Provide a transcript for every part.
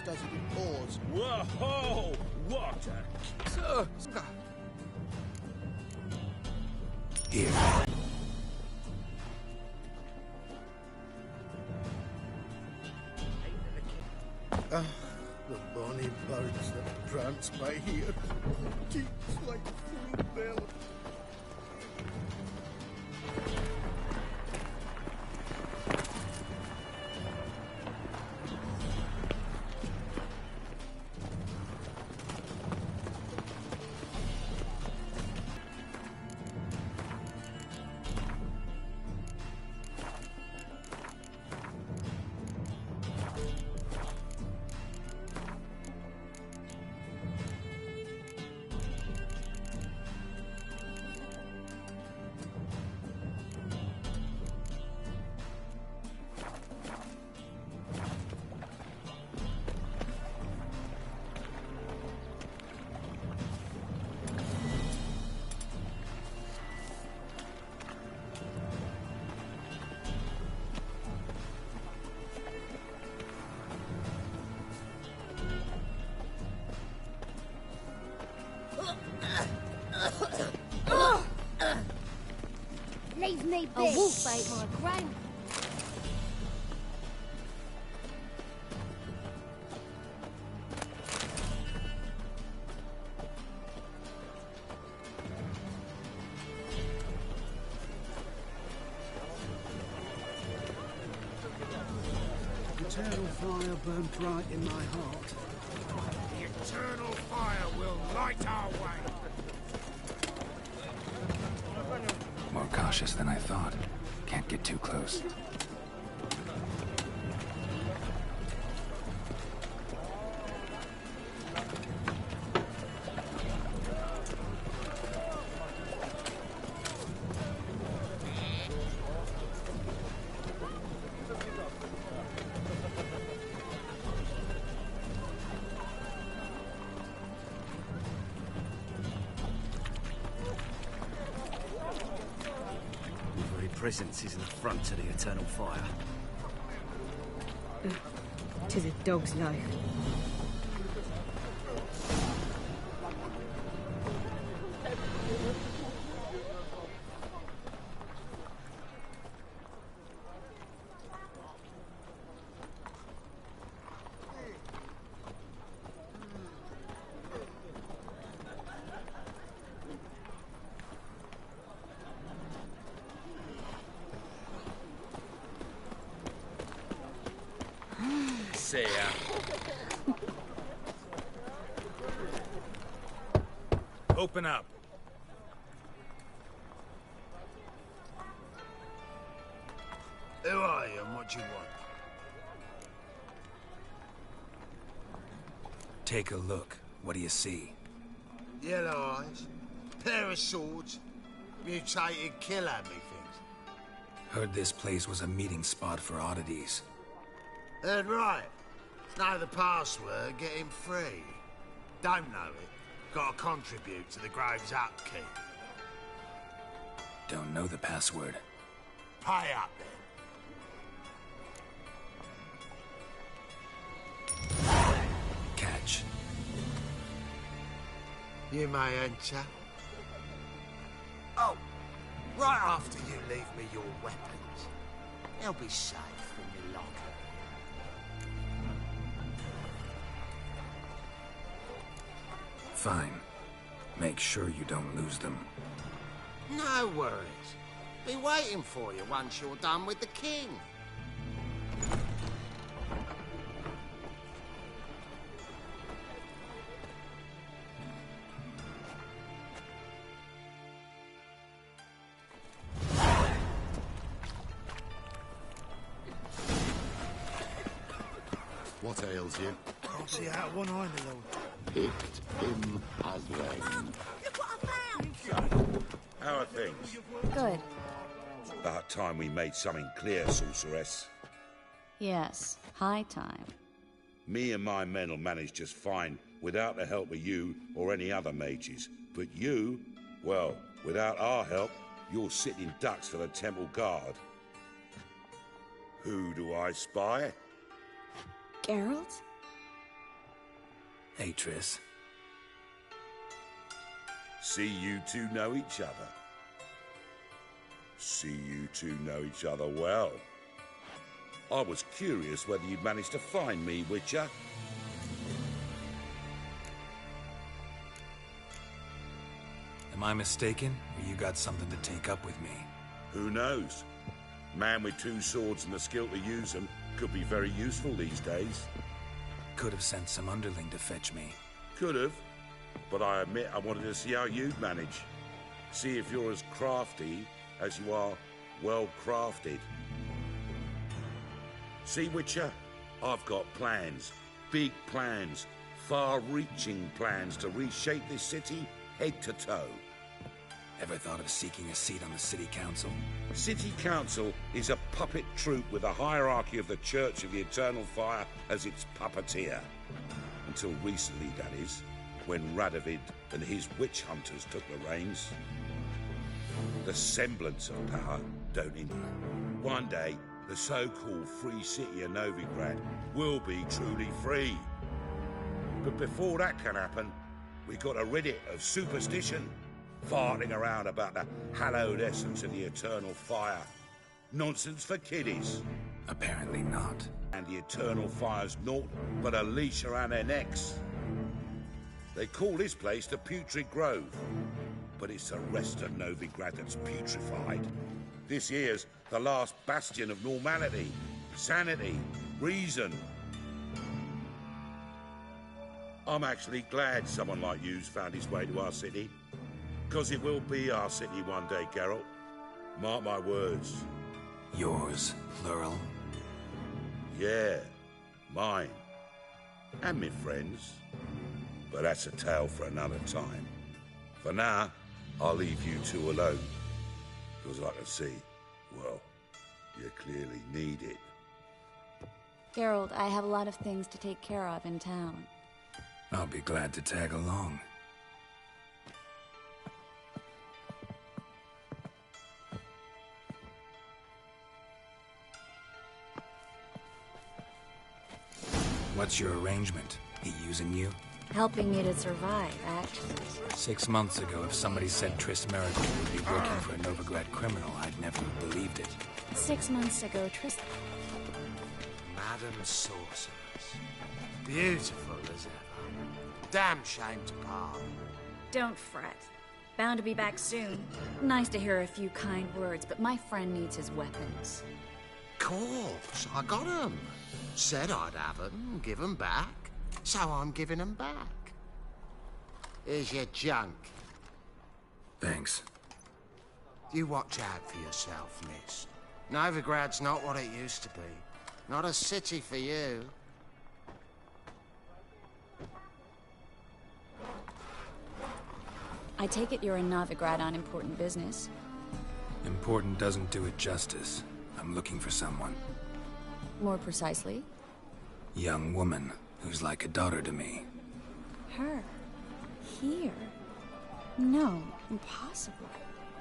does it in pause. Whoa! Water! Here. The bonny birds that prance by here. Cheeks like full belly. Leave me be. A wolf ate my grain. Eternal fire burnt bright in my heart. The eternal fire will light our way. More cautious than I thought. Can't get too close. Presence is an affront to the eternal fire. 'Tis a dog's life. See ya. Open up. Who are you and what do you want? Take a look. What do you see? Yellow eyes, pair of swords, mutated killer methinks. Heard this place was a meeting spot for oddities. Heard right. Know the password, get him free. Don't know it, gotta contribute to the Grove's upkeep. Don't know the password. Pay up then. Catch. You may enter. Oh, right after you leave me your weapons. They'll be safe in your locker. Fine. Make sure you don't lose them. No worries. Be waiting for you once you're done with the king. What ails you? Can't see out of one eye, my lord. Picked him as rain. How are things? Good. About time we made something clear, sorceress. Yes, high time. Me and my men will manage just fine without the help of you or any other mages. But you, well, without our help, you're sitting ducks for the temple guard. Who do I spy? Geralt? Hey, Triss. See you two know each other. See you two know each other well. I was curious whether you'd managed to find me, Witcher. Am I mistaken, or you got something to take up with me? Who knows? Man with two swords and the skill to use them could be very useful these days. Could have sent some underling to fetch me. Could have, but I admit I wanted to see how you'd manage. See if you're as crafty as you are well-crafted. See, Witcher, I've got plans. Big plans. Far-reaching plans to reshape this city head to toe. Ever thought of seeking a seat on the city council? City Council is a puppet troupe with a hierarchy of the Church of the Eternal Fire as its puppeteer. Until recently, that is, when Radovid and his witch hunters took the reins. The semblance of power, don't it? One day, the so-called free city of Novigrad will be truly free. But before that can happen, we got to rid it of superstition. Farting around about the hallowed essence of the eternal fire. Nonsense for kiddies. Apparently not. And the eternal fire's naught but a leash around their necks. They call this place the Putrid Grove, but it's the rest of Novigrad that's putrefied. This here's the last bastion of normality, sanity, reason. I'm actually glad someone like you's found his way to our city. Because it will be our city one day, Geralt. Mark my words. Yours, plural? Yeah, mine. And me friends. But that's a tale for another time. For now, I'll leave you two alone. Because I can see, well, you clearly need it. Geralt, I have a lot of things to take care of in town. I'll be glad to tag along. What's your arrangement? He using you? Helping me to survive, actually. 6 months ago, if somebody said Triss Merigold would be working for a Novigrad criminal, I'd never believed it. 6 months ago, Tristan... Madam Sorceress. Beautiful as ever. Damn shame to part. Don't fret. Bound to be back soon. Nice to hear a few kind words, but my friend needs his weapons. Course, I got 'em. Said I'd have 'em, give 'em back. So I'm giving 'em back. Here's your junk. Thanks. You watch out for yourself, miss. Novigrad's not what it used to be. Not a city for you. I take it you're in Novigrad on important business. Important doesn't do it justice. I'm looking for someone. More precisely? Young woman who's like a daughter to me. Her? Here? No, impossible.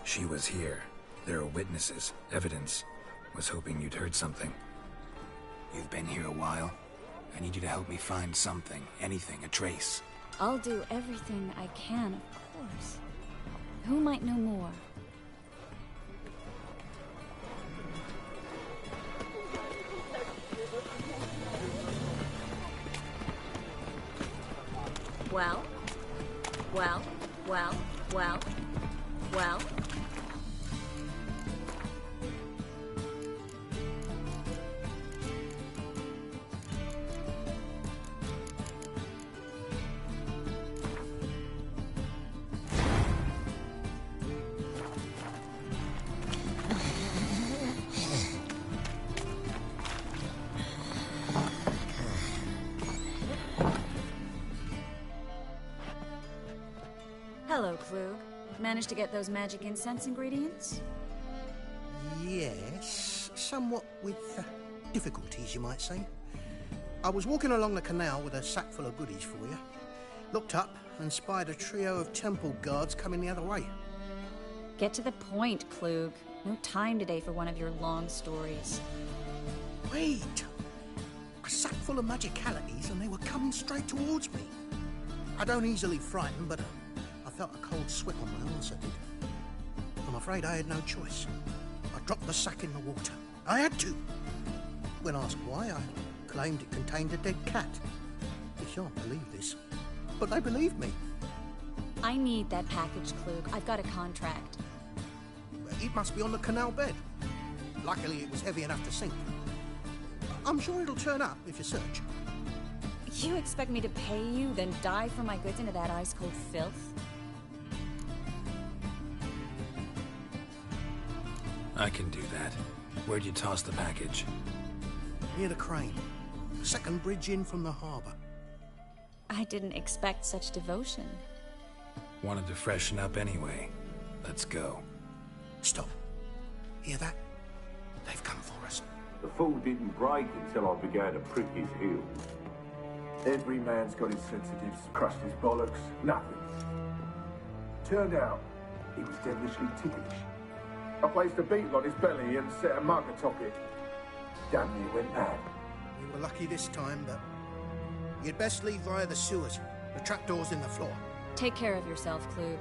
She was here. There are witnesses, evidence. Was hoping you'd heard something. You've been here a while. I need you to help me find something, anything, a trace. I'll do everything I can, of course. Who might know more? Well? Well? Well? Well? Well? Hello, Klug. Managed to get those magic incense ingredients? Yes, somewhat with difficulties, you might say. I was walking along the canal with a sack full of goodies for you. Looked up and spied a trio of temple guards coming the other way. Get to the point, Klug. No time today for one of your long stories. Wait! A sack full of magicalities and they were coming straight towards me. I don't easily frighten, but I felt a cold sweat on my arms, I did. I'm afraid I had no choice. I dropped the sack in the water. I had to. When asked why, I claimed it contained a dead cat. You shan't believe this, but they believed me. I need that package, Klug. I've got a contract. It must be on the canal bed. Luckily, it was heavy enough to sink. I'm sure it'll turn up if you search. You expect me to pay you, then dive for my goods into that ice-cold filth? I can do that. Where'd you toss the package? Near the crane. The second bridge in from the harbour. I didn't expect such devotion. Wanted to freshen up anyway. Let's go. Stop. Hear that? They've come for us. The fall didn't break until I began to prick his heels. Every man's got his sensitives, crushed his bollocks, nothing. Turned out, he was devilishly ticklish. I placed a beetle on his belly and set a mug atop it. Damn near went mad. We were lucky this time, but you'd best leave via the sewers. The trapdoor's in the floor. Take care of yourself, Klug.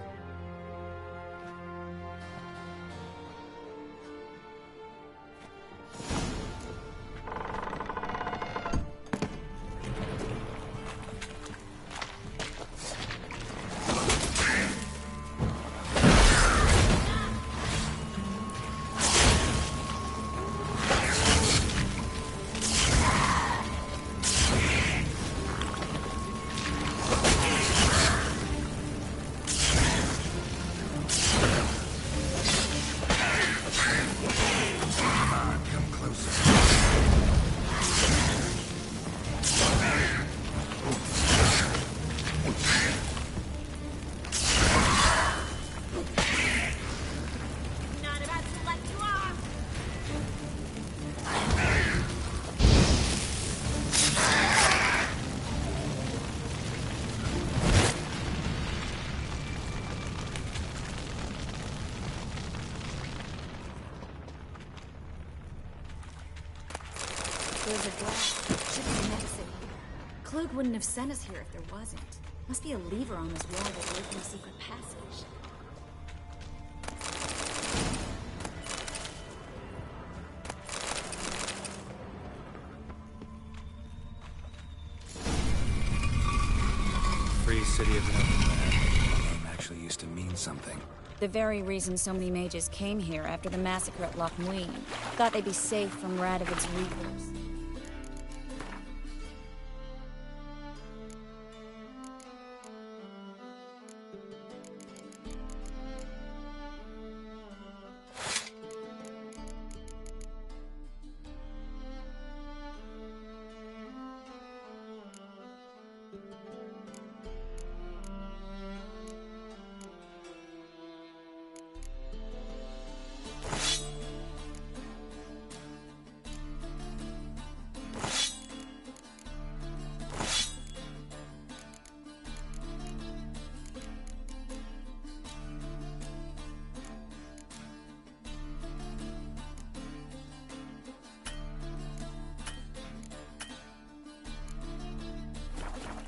There's a glass. Should be an exit. Klug wouldn't have sent us here if there wasn't. Must be a lever on this wall that will open a secret passage. Free City of Novigrad. The name actually used to mean something. The very reason so many mages came here after the massacre at Loch Muin. Thought they'd be safe from Radovid's reapers.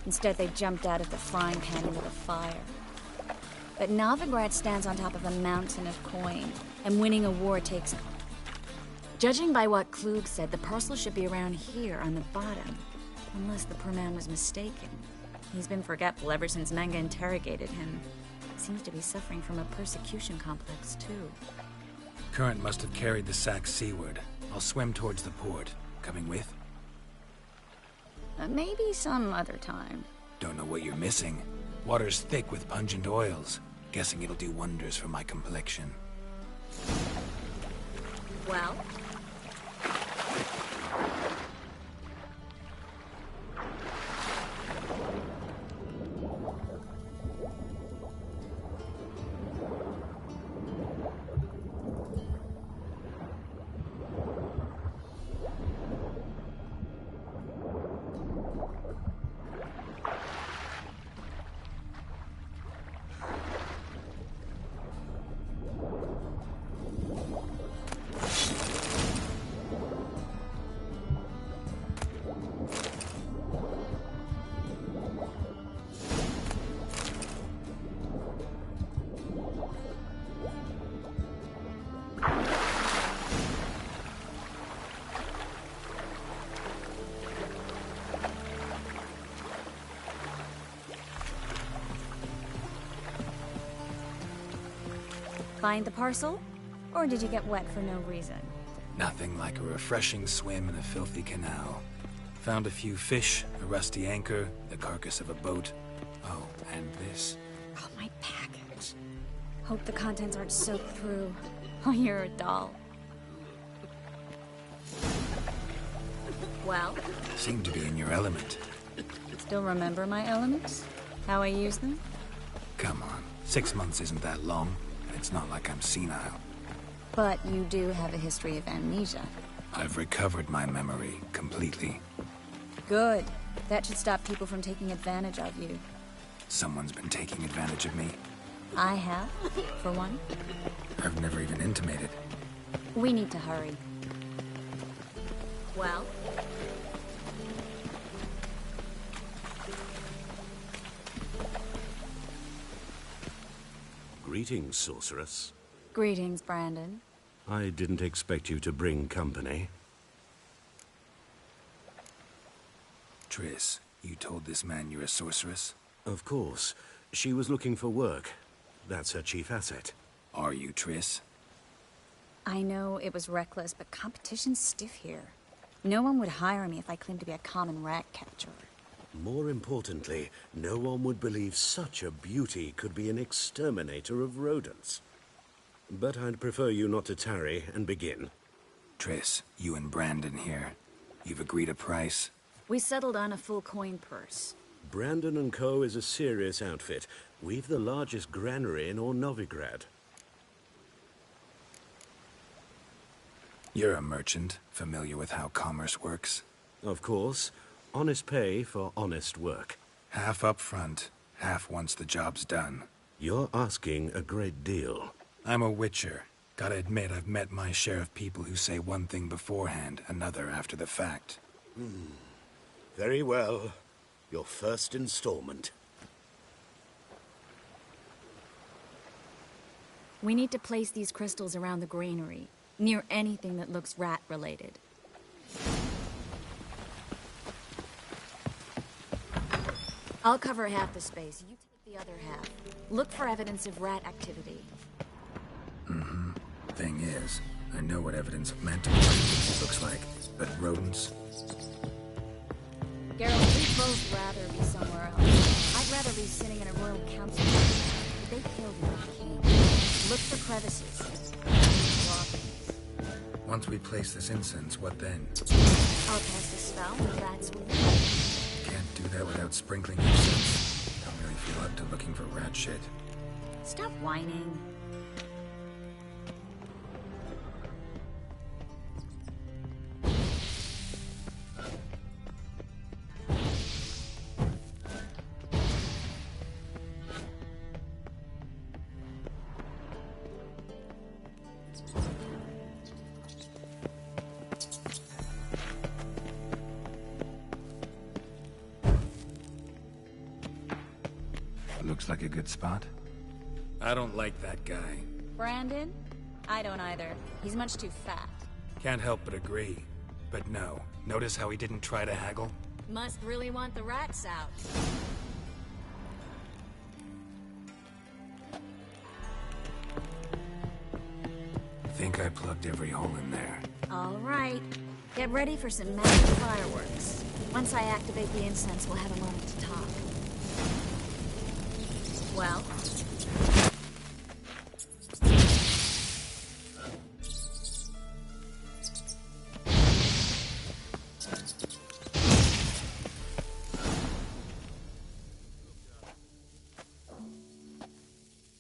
Instead, they jumped out of the frying pan into the fire. But Novigrad stands on top of a mountain of coin, and winning a war takes... Judging by what Klug said, the parcel should be around here on the bottom. Unless the poor man was mistaken. He's been forgetful ever since Menge interrogated him. Seems to be suffering from a persecution complex, too. Current must have carried the sack seaward. I'll swim towards the port. Coming with? Maybe some other time. Don't know what you're missing. Water's thick with pungent oils. Guessing it'll do wonders for my complexion. Well? Find the parcel? Or did you get wet for no reason? Nothing like a refreshing swim in a filthy canal. Found a few fish, a rusty anchor, the carcass of a boat. Oh, and this. Oh, my package. Hope the contents aren't soaked through. Oh, you're a doll. Well? Seem to be in your element. Still remember my elements? How I use them? Come on. 6 months isn't that long, and it's not like I'm senile. But you do have a history of amnesia. I've recovered my memory completely. Good. That should stop people from taking advantage of you. Someone's been taking advantage of me. I have, for one. I've never even intimated. We need to hurry. Well? Greetings, sorceress. Greetings, Brandon. I didn't expect you to bring company. Triss, you told this man you're a sorceress? Of course. She was looking for work. That's her chief asset. Are you, Triss? I know it was reckless, but competition's stiff here. No one would hire me if I claimed to be a common rat catcher. More importantly, no one would believe such a beauty could be an exterminator of rodents. But I'd prefer you not to tarry and begin. Triss, you and Brandon here. You've agreed a price? We settled on a full coin purse. Brandon & Co. is a serious outfit. We've the largest granary in all Novigrad. You're a merchant, familiar with how commerce works? Of course. Honest pay for honest work. Half up front, half once the job's done. You're asking a great deal. I'm a witcher. Gotta admit, I've met my share of people who say one thing beforehand, another after the fact. Very well. Your first installment. We need to place these crystals around the granary, near anything that looks rat-related. I'll cover half the space, you take the other half. Look for evidence of rat activity. Thing is, I know what evidence of mental looks like, but rodents? Geralt, we'd both rather be somewhere else. I'd rather be sitting in a royal council meeting, but they killed my king. Look for crevices. Walkings. Once we place this incense, what then? I'll cast a spell and the rats will leave. Can't do that without sprinkling incense. Don't really feel up to looking for rat shit. Stop whining. Looks like a good spot. I don't like that guy. Brandon? I don't either. He's much too fat. Can't help but agree. But no. Notice how he didn't try to haggle? Must really want the rats out. Think I plugged every hole in there. All right. Get ready for some magic fireworks. Once I activate the incense, we'll have a moment to talk. Well?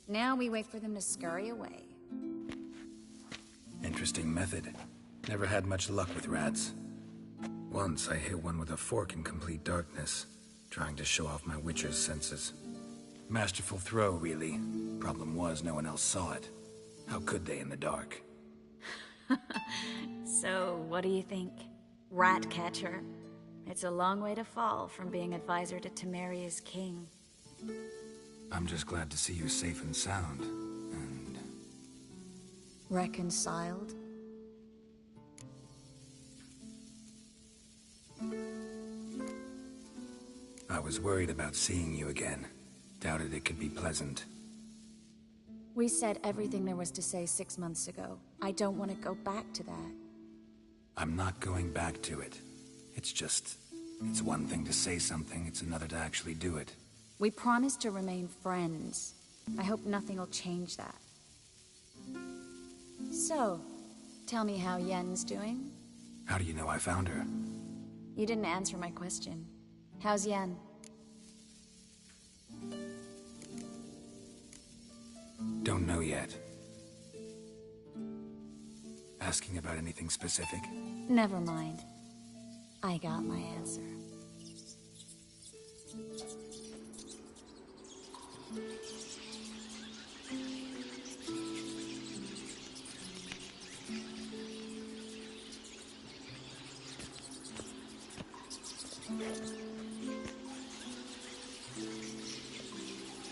Now we wait for them to scurry away. Interesting method. Never had much luck with rats. Once I hit one with a fork in complete darkness, trying to show off my witcher's senses. Masterful throw, really. Problem was, no one else saw it. How could they in the dark? So, what do you think? Rat catcher? It's a long way to fall from being advisor to Temeria's king. I'm just glad to see you safe and sound. And... reconciled? I was worried about seeing you again. Doubted it could be pleasant. We said everything there was to say 6 months ago. I don't want to go back to that. I'm not going back to it. It's one thing to say something, it's another to actually do it. We promised to remain friends. I hope nothing will change that. So, tell me how Yen's doing? How do you know I found her? You didn't answer my question. How's Yen? Don't know yet. Asking about anything specific? Never mind. I got my answer.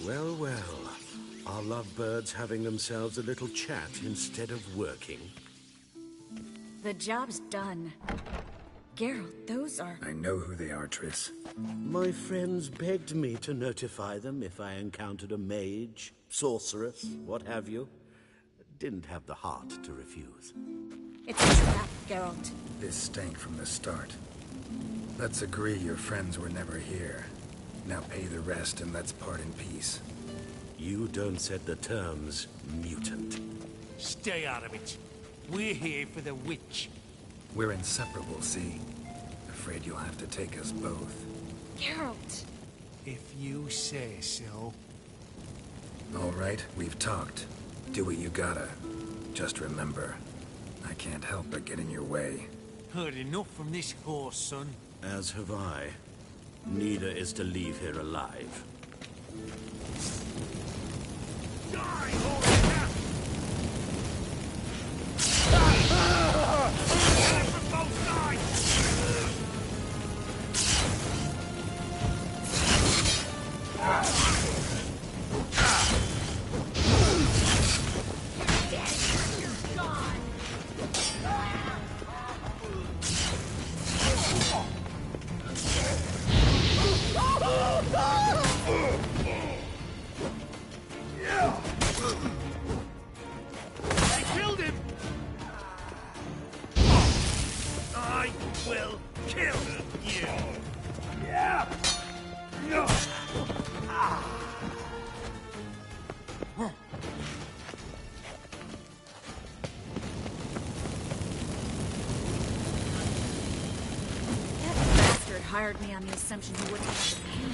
Well, well. Are lovebirds having themselves a little chat instead of working? The job's done. Geralt, those are... I know who they are, Triss. My friends begged me to notify them if I encountered a mage, sorceress, what have you. Didn't have the heart to refuse. It's a trap, Geralt. This stank from the start. Let's agree your friends were never here. Now pay the rest and let's part in peace. You don't set the terms, mutant. Stay out of it. We're here for the witch. We're inseparable, see? Afraid you'll have to take us both. Geralt! If you say so. All right, we've talked. Do what you gotta. Just remember, I can't help but get in your way. Heard enough from this horse, son. As have I. Neither is to leave here alive. Die, hired me on the assumption he wouldn't have the pain.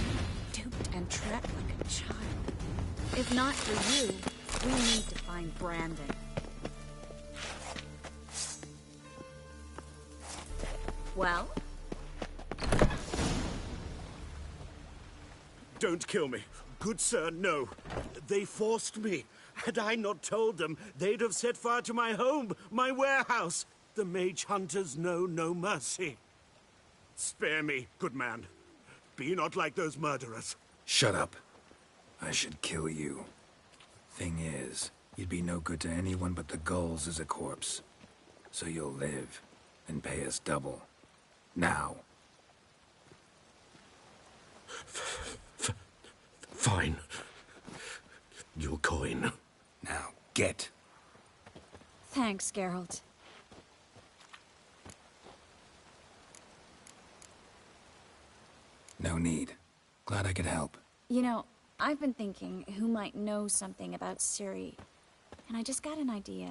Duped and trapped like a child. If not for you, we need to find Brandon. Well? Don't kill me. Good sir, no. They forced me. Had I not told them, they'd have set fire to my home, my warehouse. The mage hunters know no mercy. Spare me, good man. Be not like those murderers. Shut up. I should kill you. Thing is, you'd be no good to anyone but the gulls as a corpse. So you'll live, and pay us double. Now. Fine. Your coin. Now, get. Thanks, Geralt. No need. Glad I could help. You know, I've been thinking who might know something about Ciri. And I just got an idea.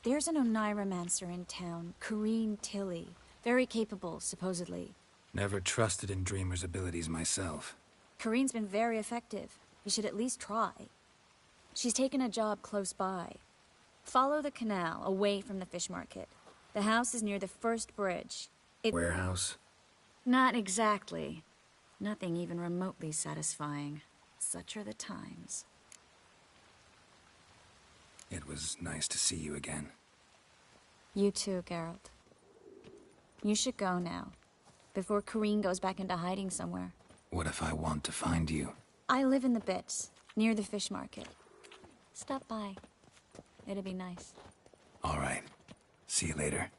There's an Oneiromancer in town, Corrine Tilly. Very capable, supposedly. Never trusted in Dreamer's abilities myself. Corrine's been very effective. You should at least try. She's taken a job close by. Follow the canal, away from the fish market. The house is near the first bridge. Warehouse? Not exactly. Nothing even remotely satisfying. Such are the times. It was nice to see you again. You too, Geralt. You should go now, before Corrine goes back into hiding somewhere. What if I want to find you? I live in the Bits, near the fish market. Stop by. It'd be nice. All right. See you later.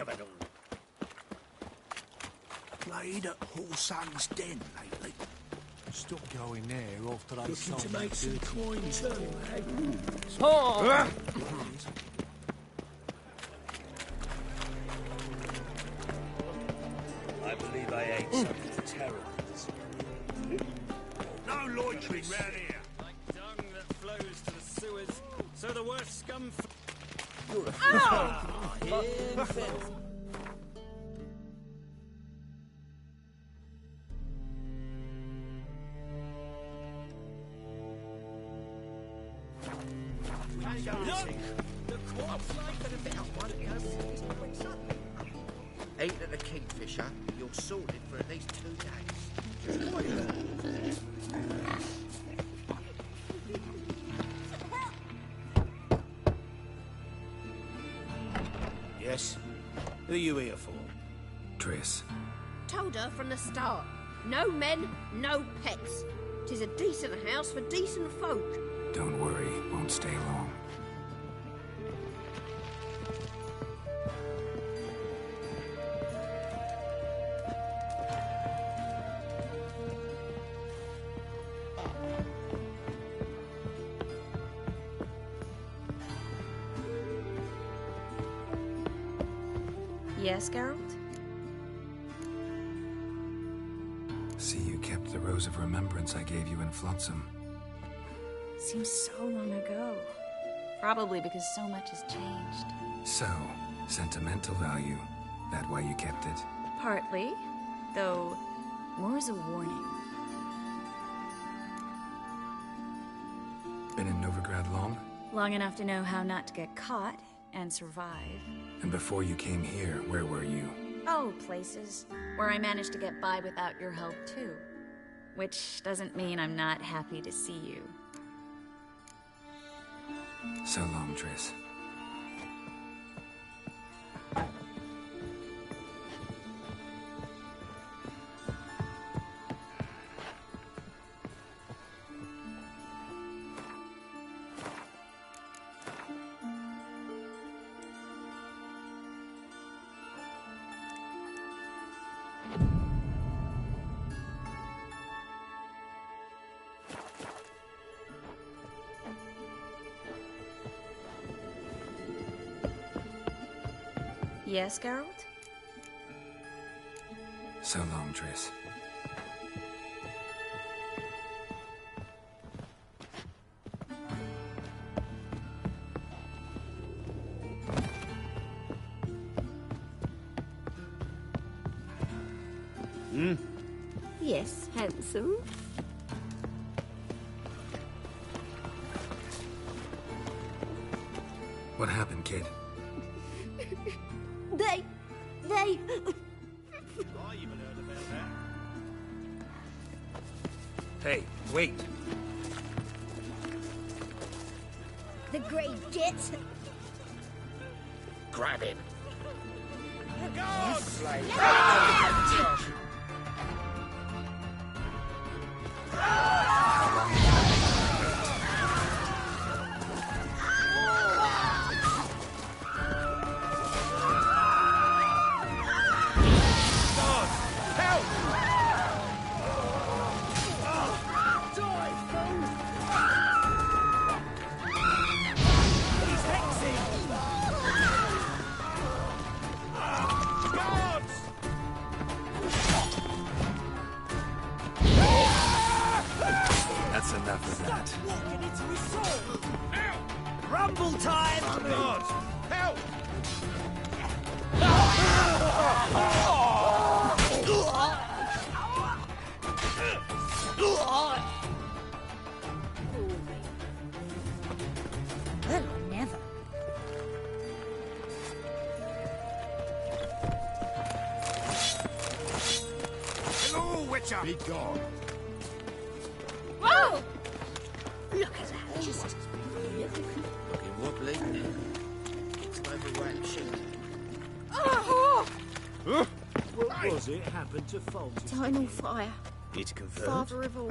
of it all. Played at Horsan's Den lately. Stopped going there after I Looking sold to make my some dirty coin goods. too, eh? Oh! I believe I ate something terrible this morning. No loitering round here. Like dung that flows to the sewers, so the worst scum... You're a in filth. Look! The corpse like that a bit of one goes is quite sudden. Eat at the Kingfisher, you're sorted for at least 2 days. Just wait. Yes? Who are you here for? Triss. Told her from the start. No men, no pets. 'Tis a decent house for decent folk. Don't worry, won't stay long. Yes, Geralt? See, you kept the rose of remembrance I gave you in Flotsam. Seems so long ago. Probably because so much has changed. So, sentimental value. That why you kept it? Partly, though more as a warning. Been in Novigrad long? Long enough to know how not to get caught and survive. And before you came here, where were you? Oh, places where I managed to get by without your help, too. Which doesn't mean I'm not happy to see you. So long, Triss. Yes, Geralt? So long, Triss. Yes, handsome. What happened, kid? They... I even heard about that. Hey, wait! The Grey Jets. Grab him. That's enough of that. Rumble time! God! Help! Well, never. Hello, Witcher! Be gone. Whoa! Look at that. Just Looking wobbly. It's overweight shit. oh! What was it happened to Fulton? Final fire. It's confirmed. Father of all.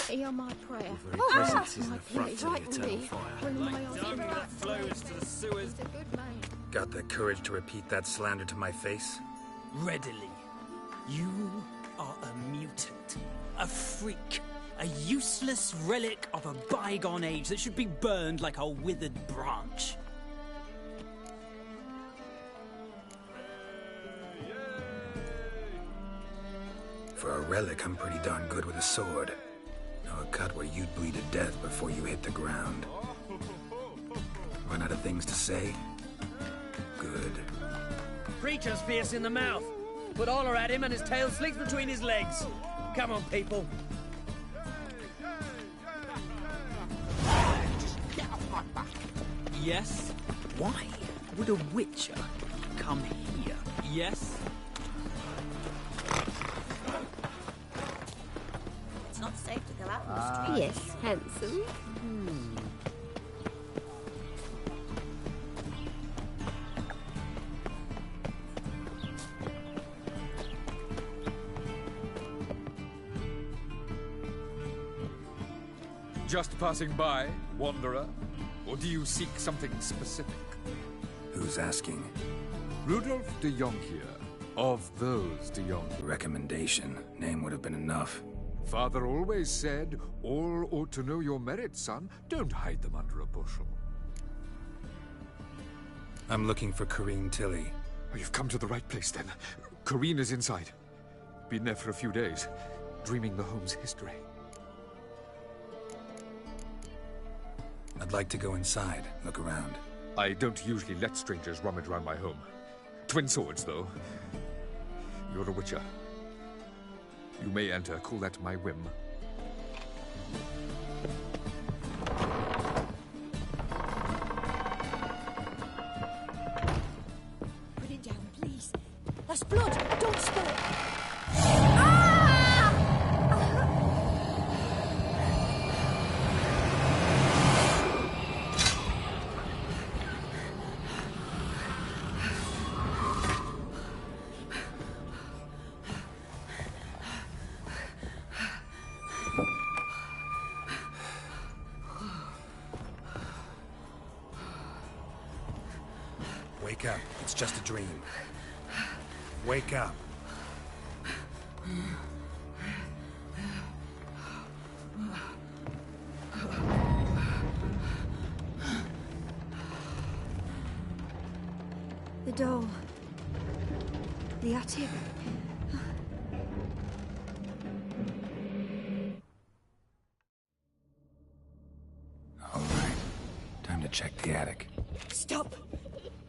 Hear my prayer. Your very presence is an my affront pity, to the right with eternal me. fire. Bring my Like eyes dung in that flows to the sewers. He's a good man. Got the courage to repeat that slander to my face? Readily. You are a mutant, a freak, a useless relic of a bygone age that should be burned like a withered branch. For a relic, I'm pretty darn good with a sword. Now a cut where you'd bleed to death before you hit the ground. Run out of things to say? Good. Preacher's fierce in the mouth. Put holler at him and his tail slicks between his legs. Come on, people. Just get off my back. Yes? Why would a witcher come here? Yes? It's not safe to go out in the street. Yes, handsome. Just passing by, wanderer? Or do you seek something specific? Who's asking? Rudolph de Jonkier, of those de Jonkier. Recommendation. Name would have been enough. Father always said, all ought to know your merits, son. Don't hide them under a bushel. I'm looking for Corrine Tilly. Oh, you've come to the right place, then. Corrine is inside. Been there for a few days, dreaming the home's history. I'd like to go inside, look around. I don't usually let strangers rummage around my home. Twin swords, though. You're a witcher. You may enter, call that my whim. Put it down, please. That's blood. Don't spill it. Wake up. It's just a dream. Wake up. The doll. The attic. All right. Time to check the attic. Stop!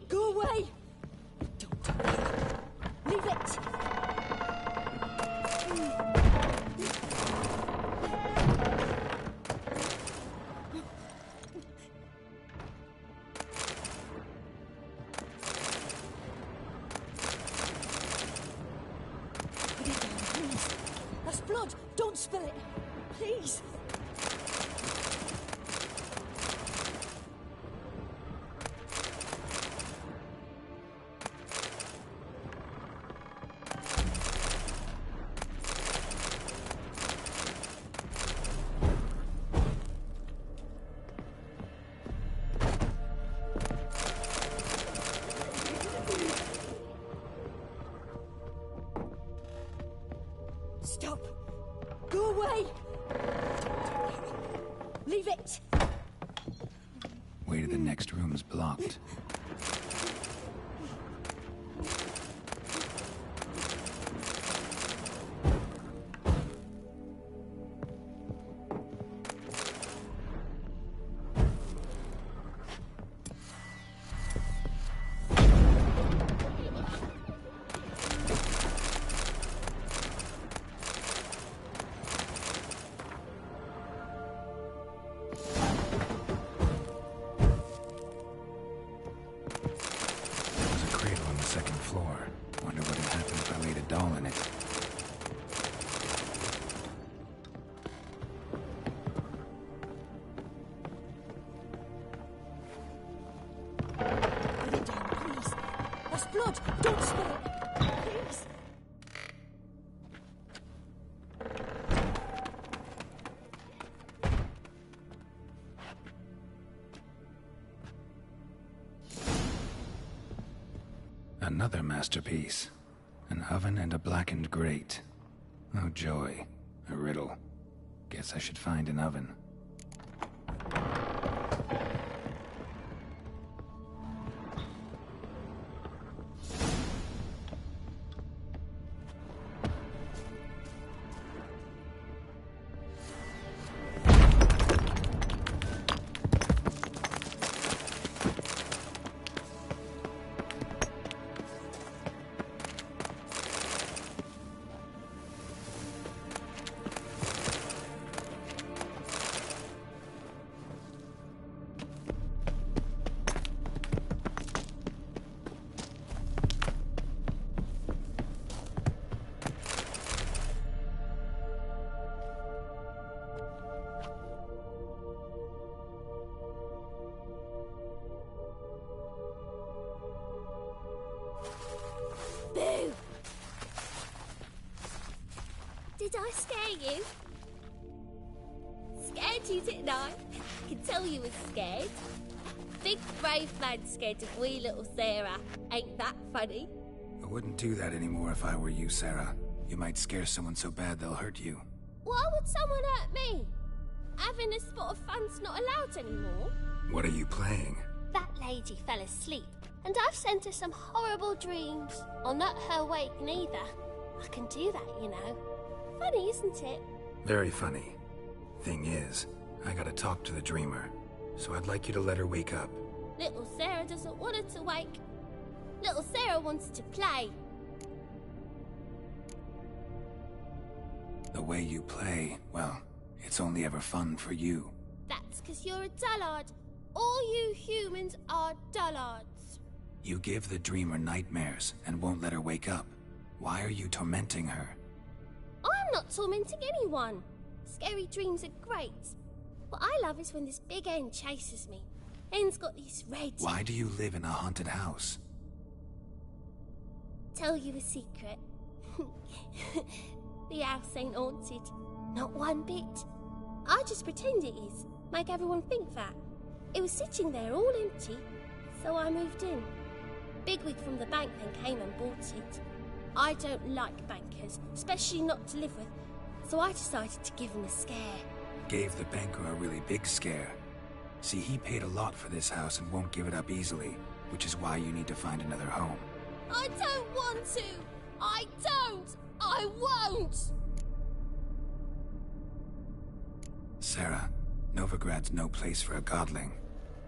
Go away! Don't do that. Leave it! Put it down, please. That's blood. Don't spill it. Please. Stop! Go away! Leave it! Way to the next room's blocked. Second floor. Wonder what had happened if I laid a doll in it. Put it down, please. That's blood. Don't spill it. Please. Another masterpiece. An oven and a blackened grate. Oh joy. A riddle. Guess I should find an oven. Boo! Did I scare you? Scared you, didn't I? I can tell you was scared. Big brave man scared of wee little Sarah. Ain't that funny? I wouldn't do that anymore if I were you, Sarah. You might scare someone so bad they'll hurt you. Why would someone hurt me? Having a spot of fun's not allowed anymore. What are you playing? That lady fell asleep, and I've sent her some horrible dreams. I'll not her wake neither. I can do that, you know. Funny, isn't it? Very funny. Thing is, I gotta talk to the dreamer, so I'd like you to let her wake up. Little Sarah doesn't want her to wake. Little Sarah wants to play. The way you play, well, it's only ever fun for you. That's 'cause you're a dullard. All you humans are dullards. You give the dreamer nightmares and won't let her wake up. Why are you tormenting her? I'm not tormenting anyone. Scary dreams are great. What I love is when this big hen chases me. Hen's got these red... Why do you live in a haunted house? Tell you a secret. The house ain't haunted. Not one bit. I just pretend it is. Make everyone think that. It was sitting there all empty, so I moved in. Bigwig from the bank then came and bought it. I don't like bankers, especially not to live with, so I decided to give him a scare. Gave the banker a really big scare. See, he paid a lot for this house and won't give it up easily, which is why you need to find another home. I don't want to! I don't! I won't! Sarah, Novigrad's no place for a godling.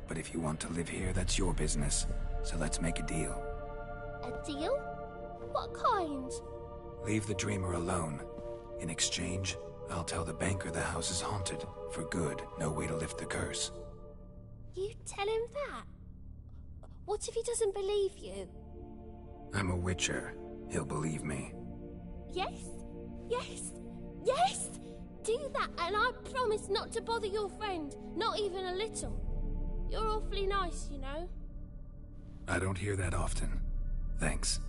But if you want to live here, that's your business. So let's make a deal. A deal? What kind? Leave the dreamer alone. In exchange, I'll tell the banker the house is haunted. For good, no way to lift the curse. You tell him that? What if he doesn't believe you? I'm a witcher. He'll believe me. Yes? Yes? Yes! Do that, and I promise not to bother your friend. Not even a little. You're awfully nice, you know. I don't hear that often. Thanks.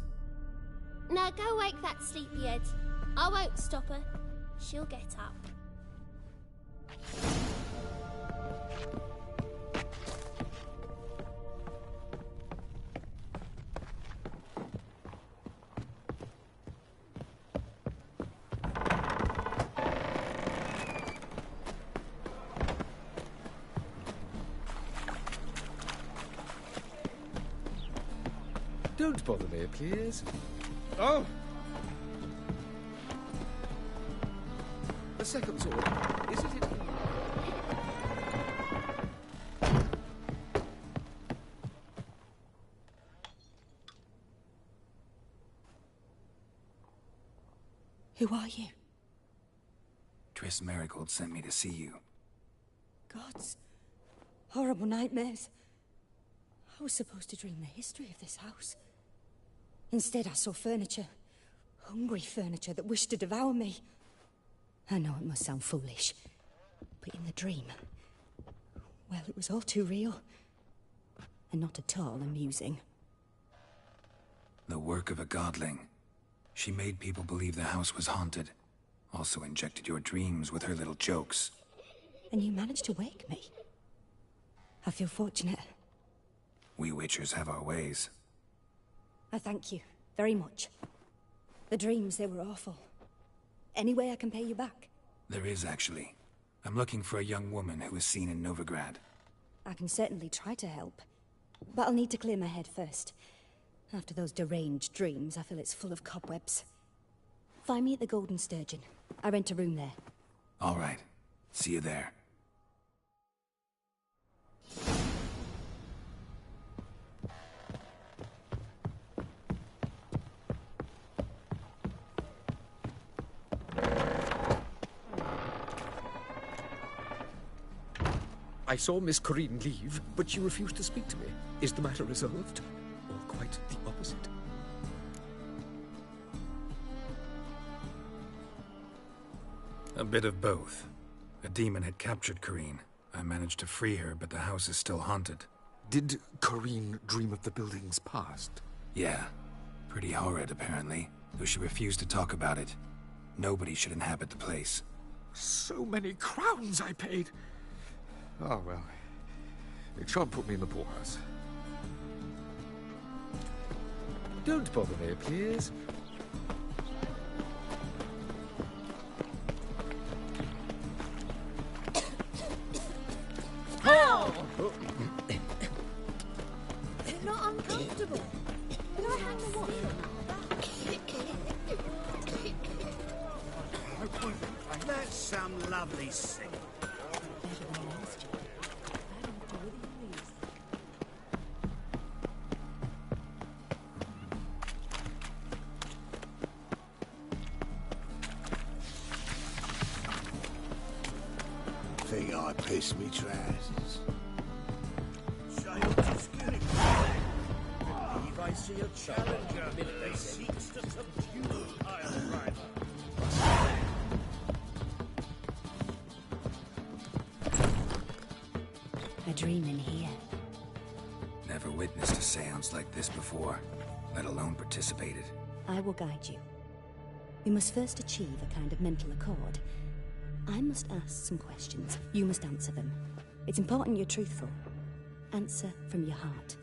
Now go wake that sleepyhead. I won't stop her. She'll get up. Don't bother me, please. Oh! The second sword. Isn't it? Who are you? Triss Merigold sent me to see you. Gods. Horrible nightmares. I was supposed to dream the history of this house. Instead, I saw furniture. Hungry furniture that wished to devour me. I know it must sound foolish, but in the dream, well, it was all too real. And not at all amusing. The work of a godling. She made people believe the house was haunted. Also injected your dreams with her little jokes. And you managed to wake me. I feel fortunate. We witchers have our ways. I thank you very much. The dreams, they were awful. Any way I can pay you back? There is, actually. I'm looking for a young woman who was seen in Novigrad. I can certainly try to help. But I'll need to clear my head first. After those deranged dreams, I feel it's full of cobwebs. Find me at the Golden Sturgeon. I rent a room there. All right. See you there. I saw Miss Corinne leave, but she refused to speak to me. Is the matter resolved? Or quite the opposite? A bit of both. A demon had captured Corinne. I managed to free her, but the house is still haunted. Did Corinne dream of the building's past? Yeah. Pretty horrid, apparently, though she refused to talk about it. Nobody should inhabit the place. So many crowns I paid! Oh, well. It shan't put me in the poorhouse. Don't bother me, please. Ow! Is it not uncomfortable? Did I hang the watch on? That's some lovely singing. Think I pissed me trousers. Child is getting believe I see a challenger that seeks to subdue the pile driver. A dream in here. Never witnessed a seance like this before, let alone participated. I will guide you. We must first achieve a kind of mental accord. I must ask some questions. You must answer them. It's important you're truthful. Answer from your heart.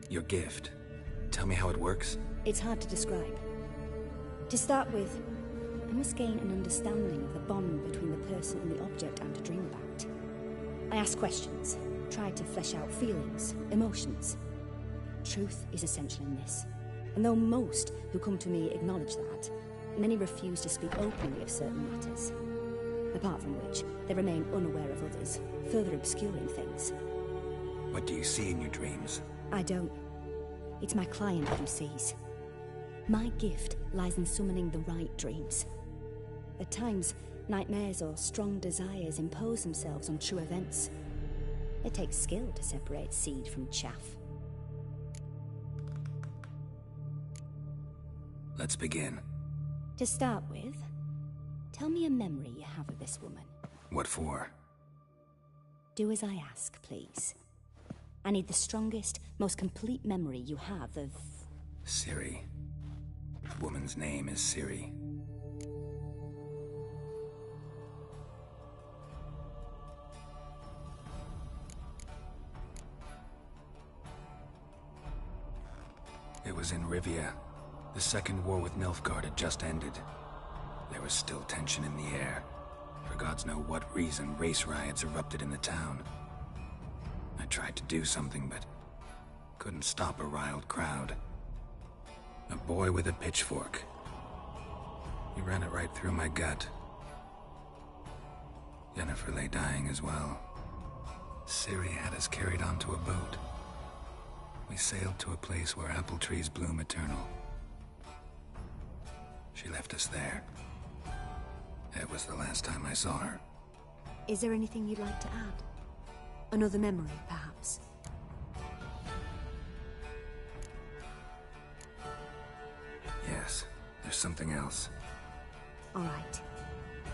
Your gift. Tell me how it works? It's hard to describe. To start with, I must gain an understanding of the bond between the person and the object I'm to dream about. I ask questions, try to flesh out feelings, emotions. Truth is essential in this, and though most who come to me acknowledge that, many refuse to speak openly of certain matters. Apart from which, they remain unaware of others, further obscuring things. What do you see in your dreams? I don't. It's my client who sees. My gift lies in summoning the right dreams. At times, nightmares or strong desires impose themselves on true events. It takes skill to separate seed from chaff. Let's begin. To start with, tell me a memory you have of this woman. What for? Do as I ask, please. I need the strongest, most complete memory you have of... Ciri. The woman's name is Ciri. It was in Rivia. The second war with Nilfgaard had just ended. There was still tension in the air. For gods know what reason, race riots erupted in the town. I tried to do something, but couldn't stop a riled crowd. A boy with a pitchfork. He ran it right through my gut. Yennefer lay dying as well. Ciri had us carried onto a boat. We sailed to a place where apple trees bloom eternal. She left us there. That was the last time I saw her. Is there anything you'd like to add? Another memory, perhaps? Yes, there's something else. All right.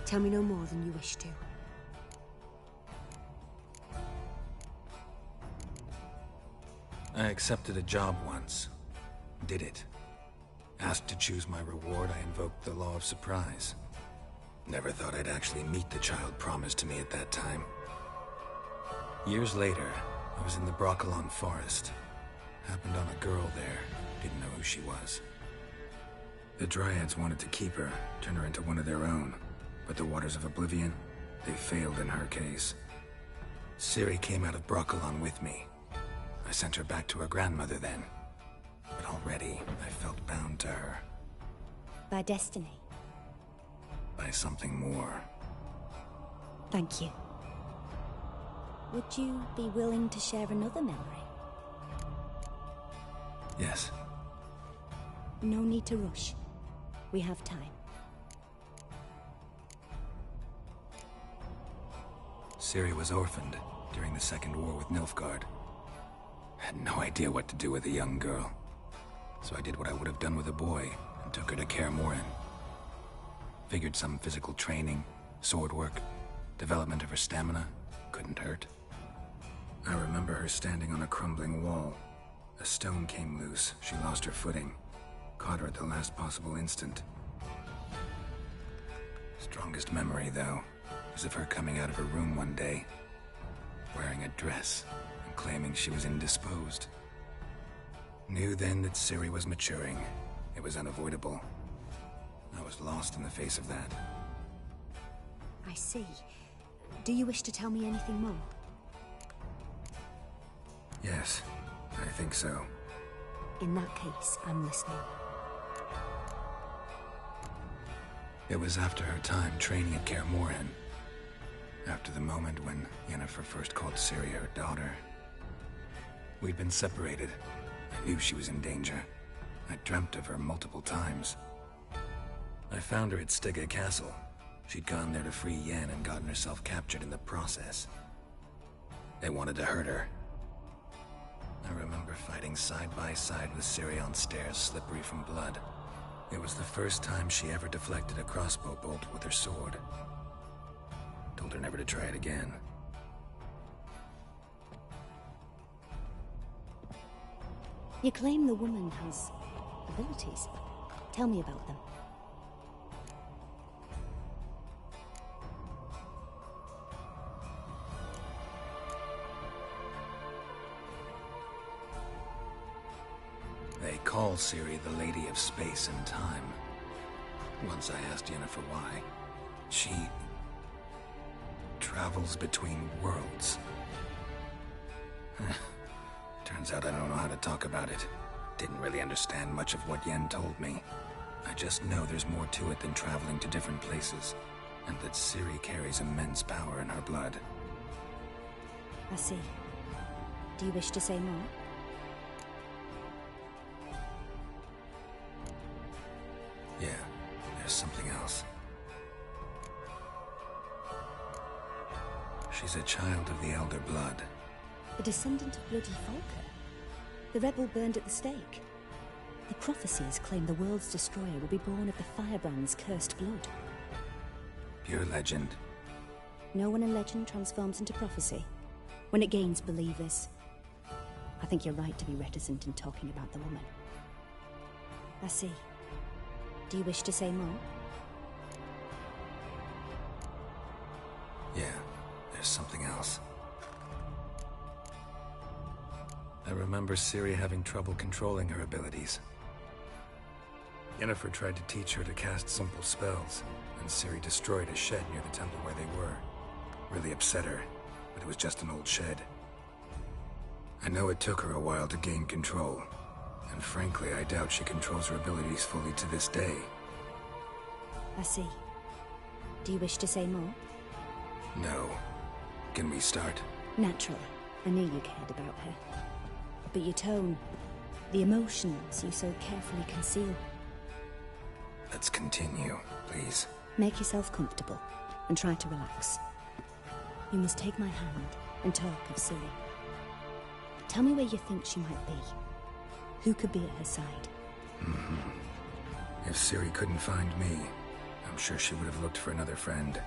Tell me no more than you wish to. I accepted a job once. Did it. Asked to choose my reward, I invoked the law of surprise. Never thought I'd actually meet the child promised to me at that time. Years later, I was in the Brokilon forest. Happened on a girl there. Didn't know who she was. The Dryads wanted to keep her, turn her into one of their own. But the Waters of Oblivion, they failed in her case. Ciri came out of Brokilon with me. I sent her back to her grandmother then. But already, I felt bound to her. By destiny? By something more. Thank you. Would you be willing to share another memory? Yes. No need to rush. We have time. Ciri was orphaned during the Second War with Nilfgaard. Had no idea what to do with a young girl. So I did what I would have done with a boy and took her to Kaer Morhen. Figured some physical training, sword work, development of her stamina couldn't hurt. I remember her standing on a crumbling wall. A stone came loose, she lost her footing. Caught her at the last possible instant. Strongest memory, though, is of her coming out of her room one day, wearing a dress and claiming she was indisposed. Knew then that Ciri was maturing. It was unavoidable. I was lost in the face of that. I see. Do you wish to tell me anything more? Yes, I think so. In that case, I'm listening. It was after her time training at Kaer Morhen. After the moment when Yennefer first called Ciri her daughter. We'd been separated. I knew she was in danger. I dreamt of her multiple times. I found her at Stygga Castle. She'd gone there to free Yen and gotten herself captured in the process. They wanted to hurt her. I remember fighting side by side with Ciri on stairs slippery from blood. It was the first time she ever deflected a crossbow bolt with her sword. Told her never to try it again. You claim the woman has abilities. Tell me about them. They call Ciri the Lady of Space and Time. Once I asked Yennefer why. She travels between worlds. Turns out I don't know how to talk about it. Didn't really understand much of what Yen told me. I just know there's more to it than traveling to different places, and that Ciri carries immense power in her blood. I see. Do you wish to say more? Yeah, there's something else. She's a child of the Elder Blood. A descendant of bloody Falker. The rebel burned at the stake. The prophecies claim the world's destroyer will be born of the Firebrand's cursed blood. Pure legend. No one in legend transforms into prophecy. When it gains believers. I think you're right to be reticent in talking about the woman. I see. Do you wish to say more? Yeah, there's something else. I remember Ciri having trouble controlling her abilities. Yennefer tried to teach her to cast simple spells, and Ciri destroyed a shed near the temple where they were. Really upset her, but it was just an old shed. I know it took her a while to gain control, and frankly, I doubt she controls her abilities fully to this day. I see. Do you wish to say more? No. Can we start? Naturally. I knew you cared about her. But your tone, the emotions you so carefully conceal. Let's continue, please. Make yourself comfortable and try to relax. You must take my hand and talk of Ciri. Tell me where you think she might be. Who could be at her side? If Ciri couldn't find me, I'm sure she would have looked for another friend.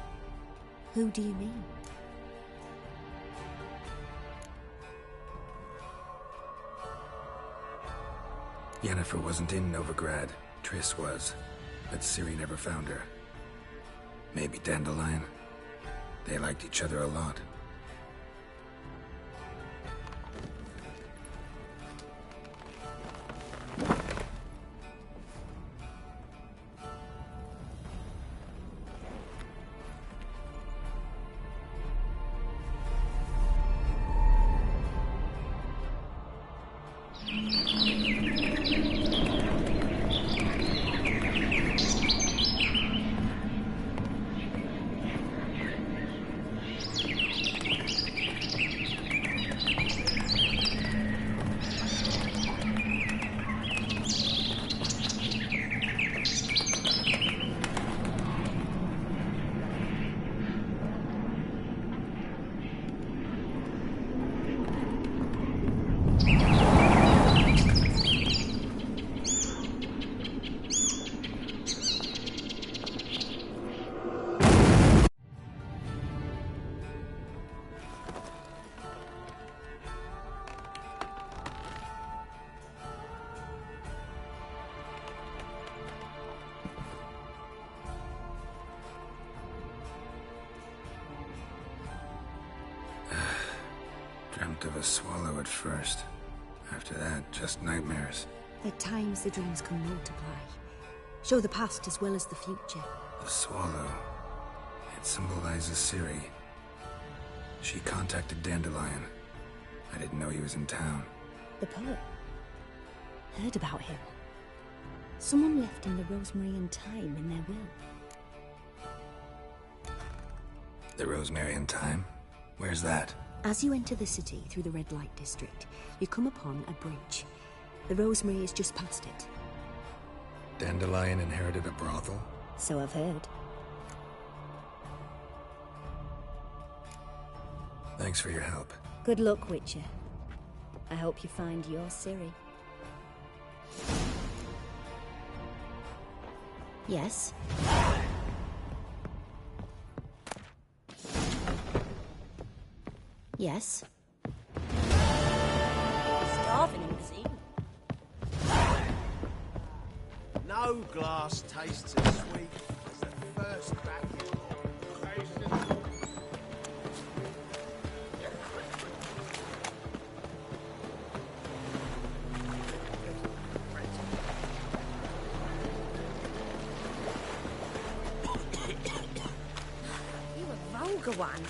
Who do you mean? Yennefer wasn't in Novigrad. Triss was, but Ciri never found her. Maybe Dandelion? They liked each other a lot. Dreamt of a swallow at first. After that, just nightmares. At times the dreams can multiply. Show the past as well as the future. The swallow. It symbolizes Ciri. She contacted Dandelion. I didn't know he was in town. The poet. Heard about him. Someone left him the rosemary and thyme in their will. The rosemary and thyme? Where's that? As you enter the city through the red light district, you come upon a bridge. The rosemary is just past it. Dandelion inherited a brothel? So I've heard. Thanks for your help. Good luck, Witcher. I hope you find your Ciri. Yes? Yes? Starving him, is he? No glass tastes as sweet as the first crack. vulgar one.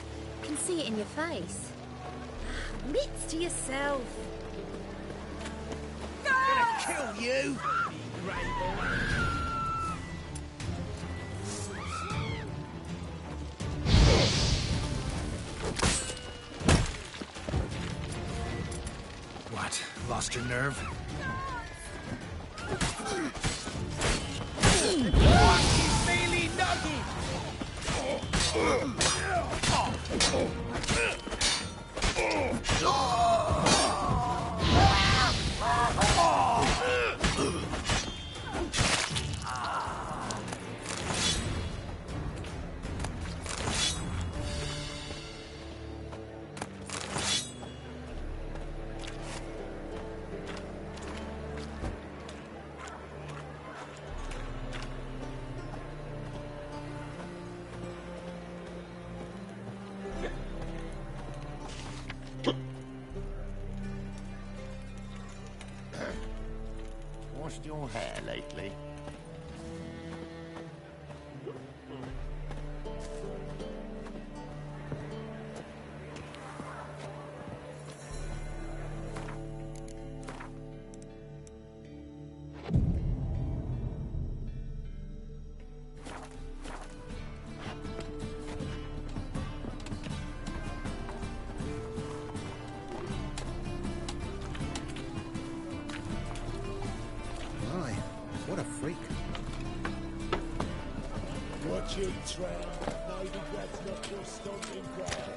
Can see it in your face. Mitts to yourself. Gonna kill you! What? Lost your nerve? Mealy nugget! Washed your hair lately? My, what a freak. Watch your trap. Maybe that's not your stomping ground.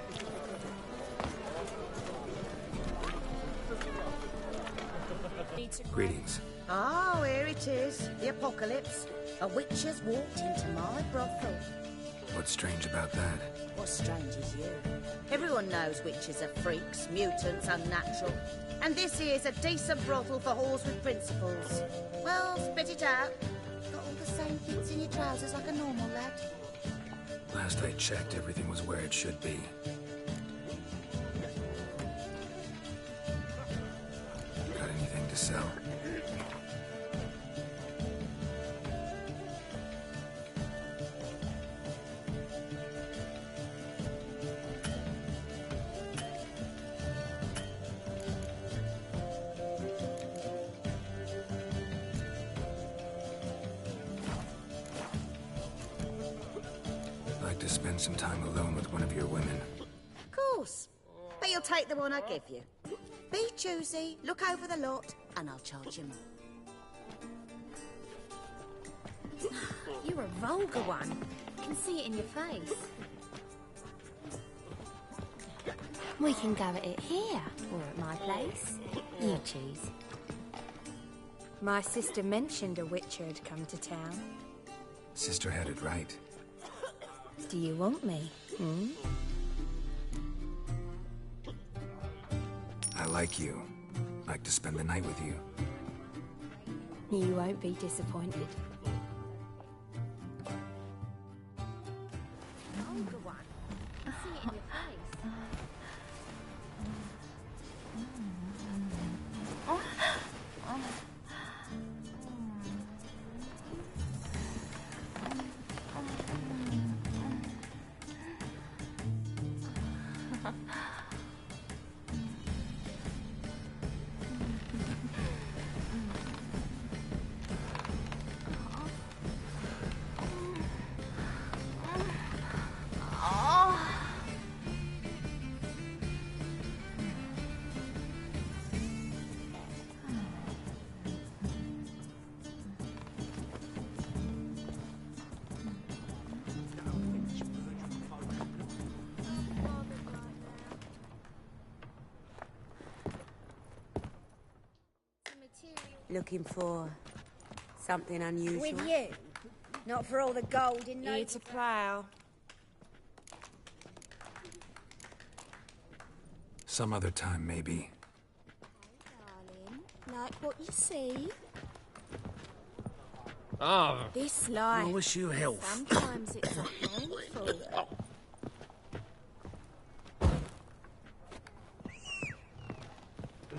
Greetings. Oh, here it is. The apocalypse. A witch has walked into my brothel. What's strange about that? What's strange is you. Everyone knows witches are freaks, mutants, unnatural. And this here's a decent brothel for whores with principles. Well, spit it out. Got all the same things in your trousers like a normal lad. Last I checked, everything was where it should be. Got anything to sell? Like to spend some time alone with one of your women. Of course. But you'll take the one I give you. Be choosy, look over the lot, and I'll charge you more. You're a vulgar one. Can see it in your face. We can go at it here, or at my place. You choose. My sister mentioned a witcher had come to town. Sister had it right. Do you want me? I like you. Like to spend the night with you. You won't be disappointed. Vulgar one. Can see it in your face. Looking for something unusual? With you? Not for all the gold in no... Here to plough. Some other time, maybe. Darling, like what you see? Oh. This life. I wish you health. Sometimes it's a handful.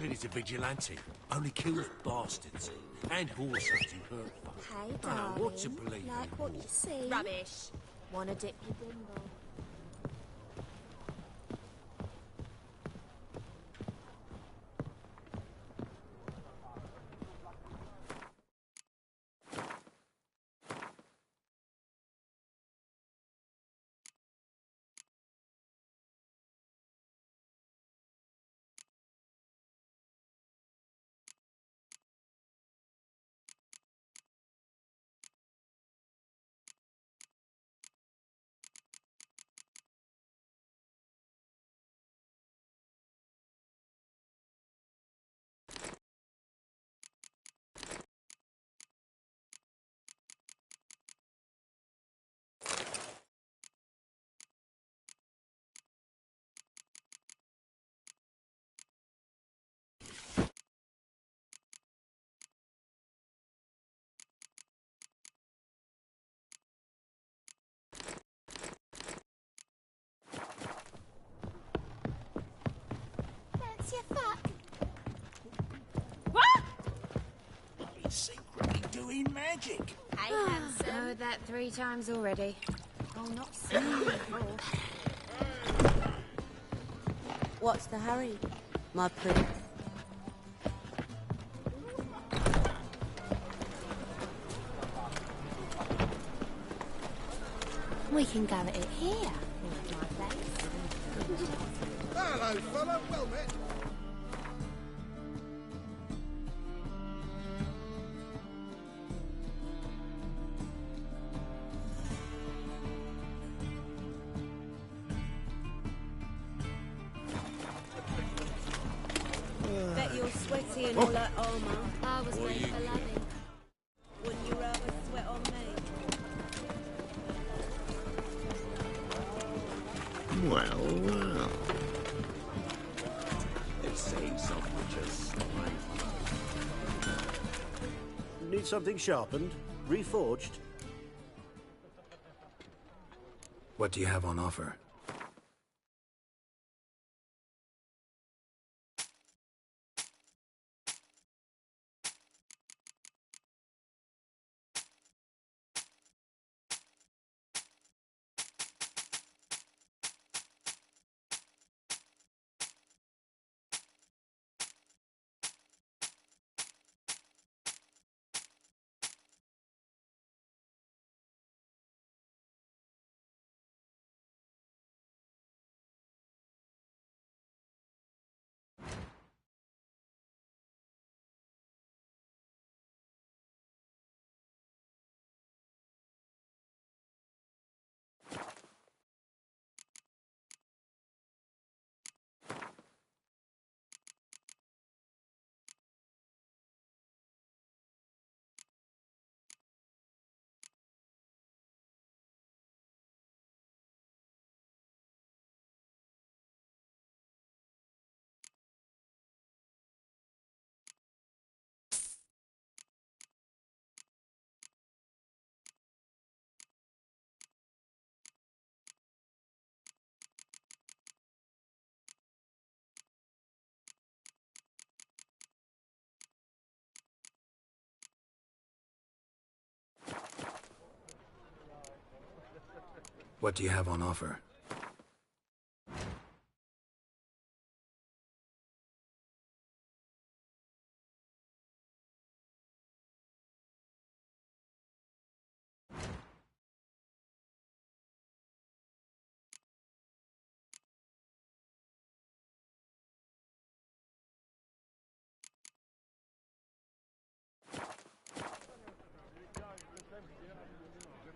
He's a vigilante. Only kills bastards. And horses who hurt folk. Hey, Oh, darling. what's a belief? Like what you see? Rubbish. Wanna dip your dimple? fucking magic. Hey, handsome. Heard that 3 times already. Oh, not so. What's the hurry, my prince? We can go at it here, at my place. Hello, fella. Well met. Bet you're sweaty and all that armour. I was made for loving. Wouldn't you rather sweat on me? Well. It seems something just Need something sharpened? Reforged? What do you have on offer? What do you have on offer?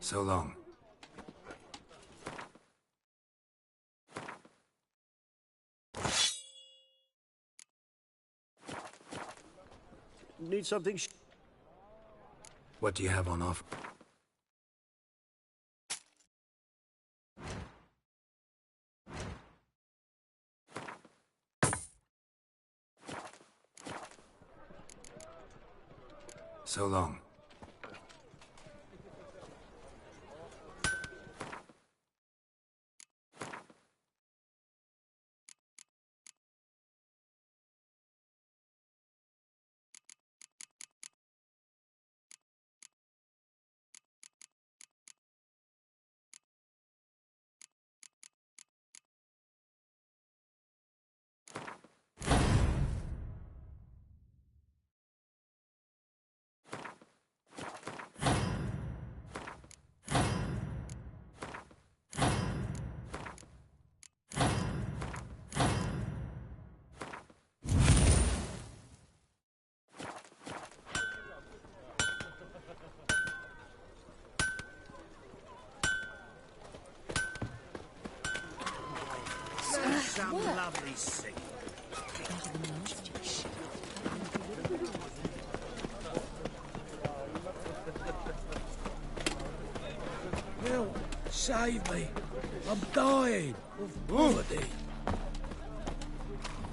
So long. Need something What do you have on offer? So long. some lovely singing. Help! Save me! I'm dying of poverty.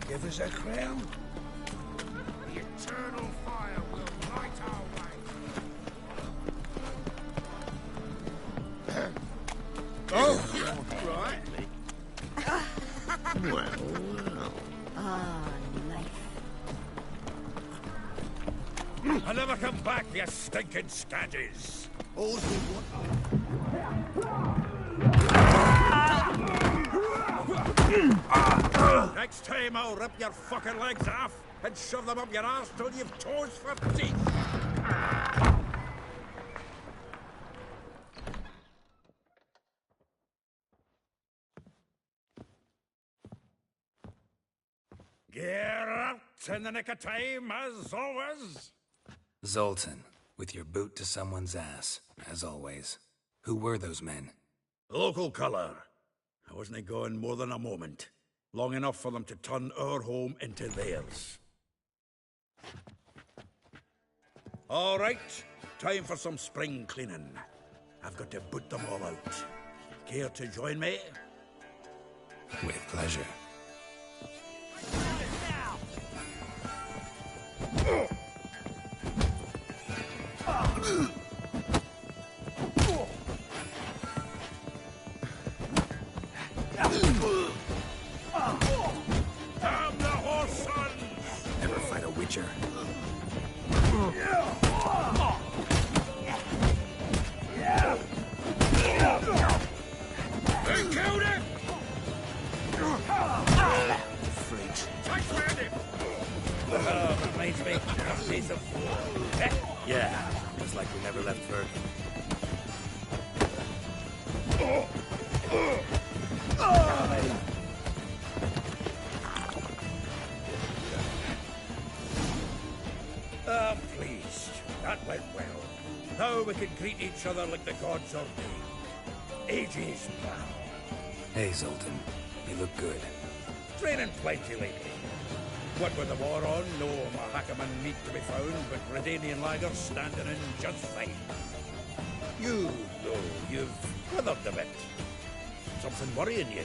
Give us a crown. The eternal fire will light our way. Oh, right. Well. Ah, knife. And never come back, you stinking scadges! All's we Next time I'll rip your fucking legs off and shove them up your ass till you've toes for teeth! Get out in the nick of time, as always! Zoltan, with your boot to someone's ass, as always. Who were those men? Local colour. I wasn't going more than a moment. Long enough for them to turn our home into theirs. All right, time for some spring cleaning. I've got to boot them all out. Care to join me? With pleasure. Damn the horse sons! Never fight a witcher. They killed him! Freaks. Touchman him! Oh, reminds me of a piece of... Yeah, just like we never left Verk. Ah, please. That went well. Now we can greet each other like the gods ordained. Ages, pal. Hey, Zoltan. You look good. Training plenty lately. What with the war on, no Mahakaman meat to be found, but Redanian lagers standing in just fine. You, though, you've withered a bit. Something worrying you.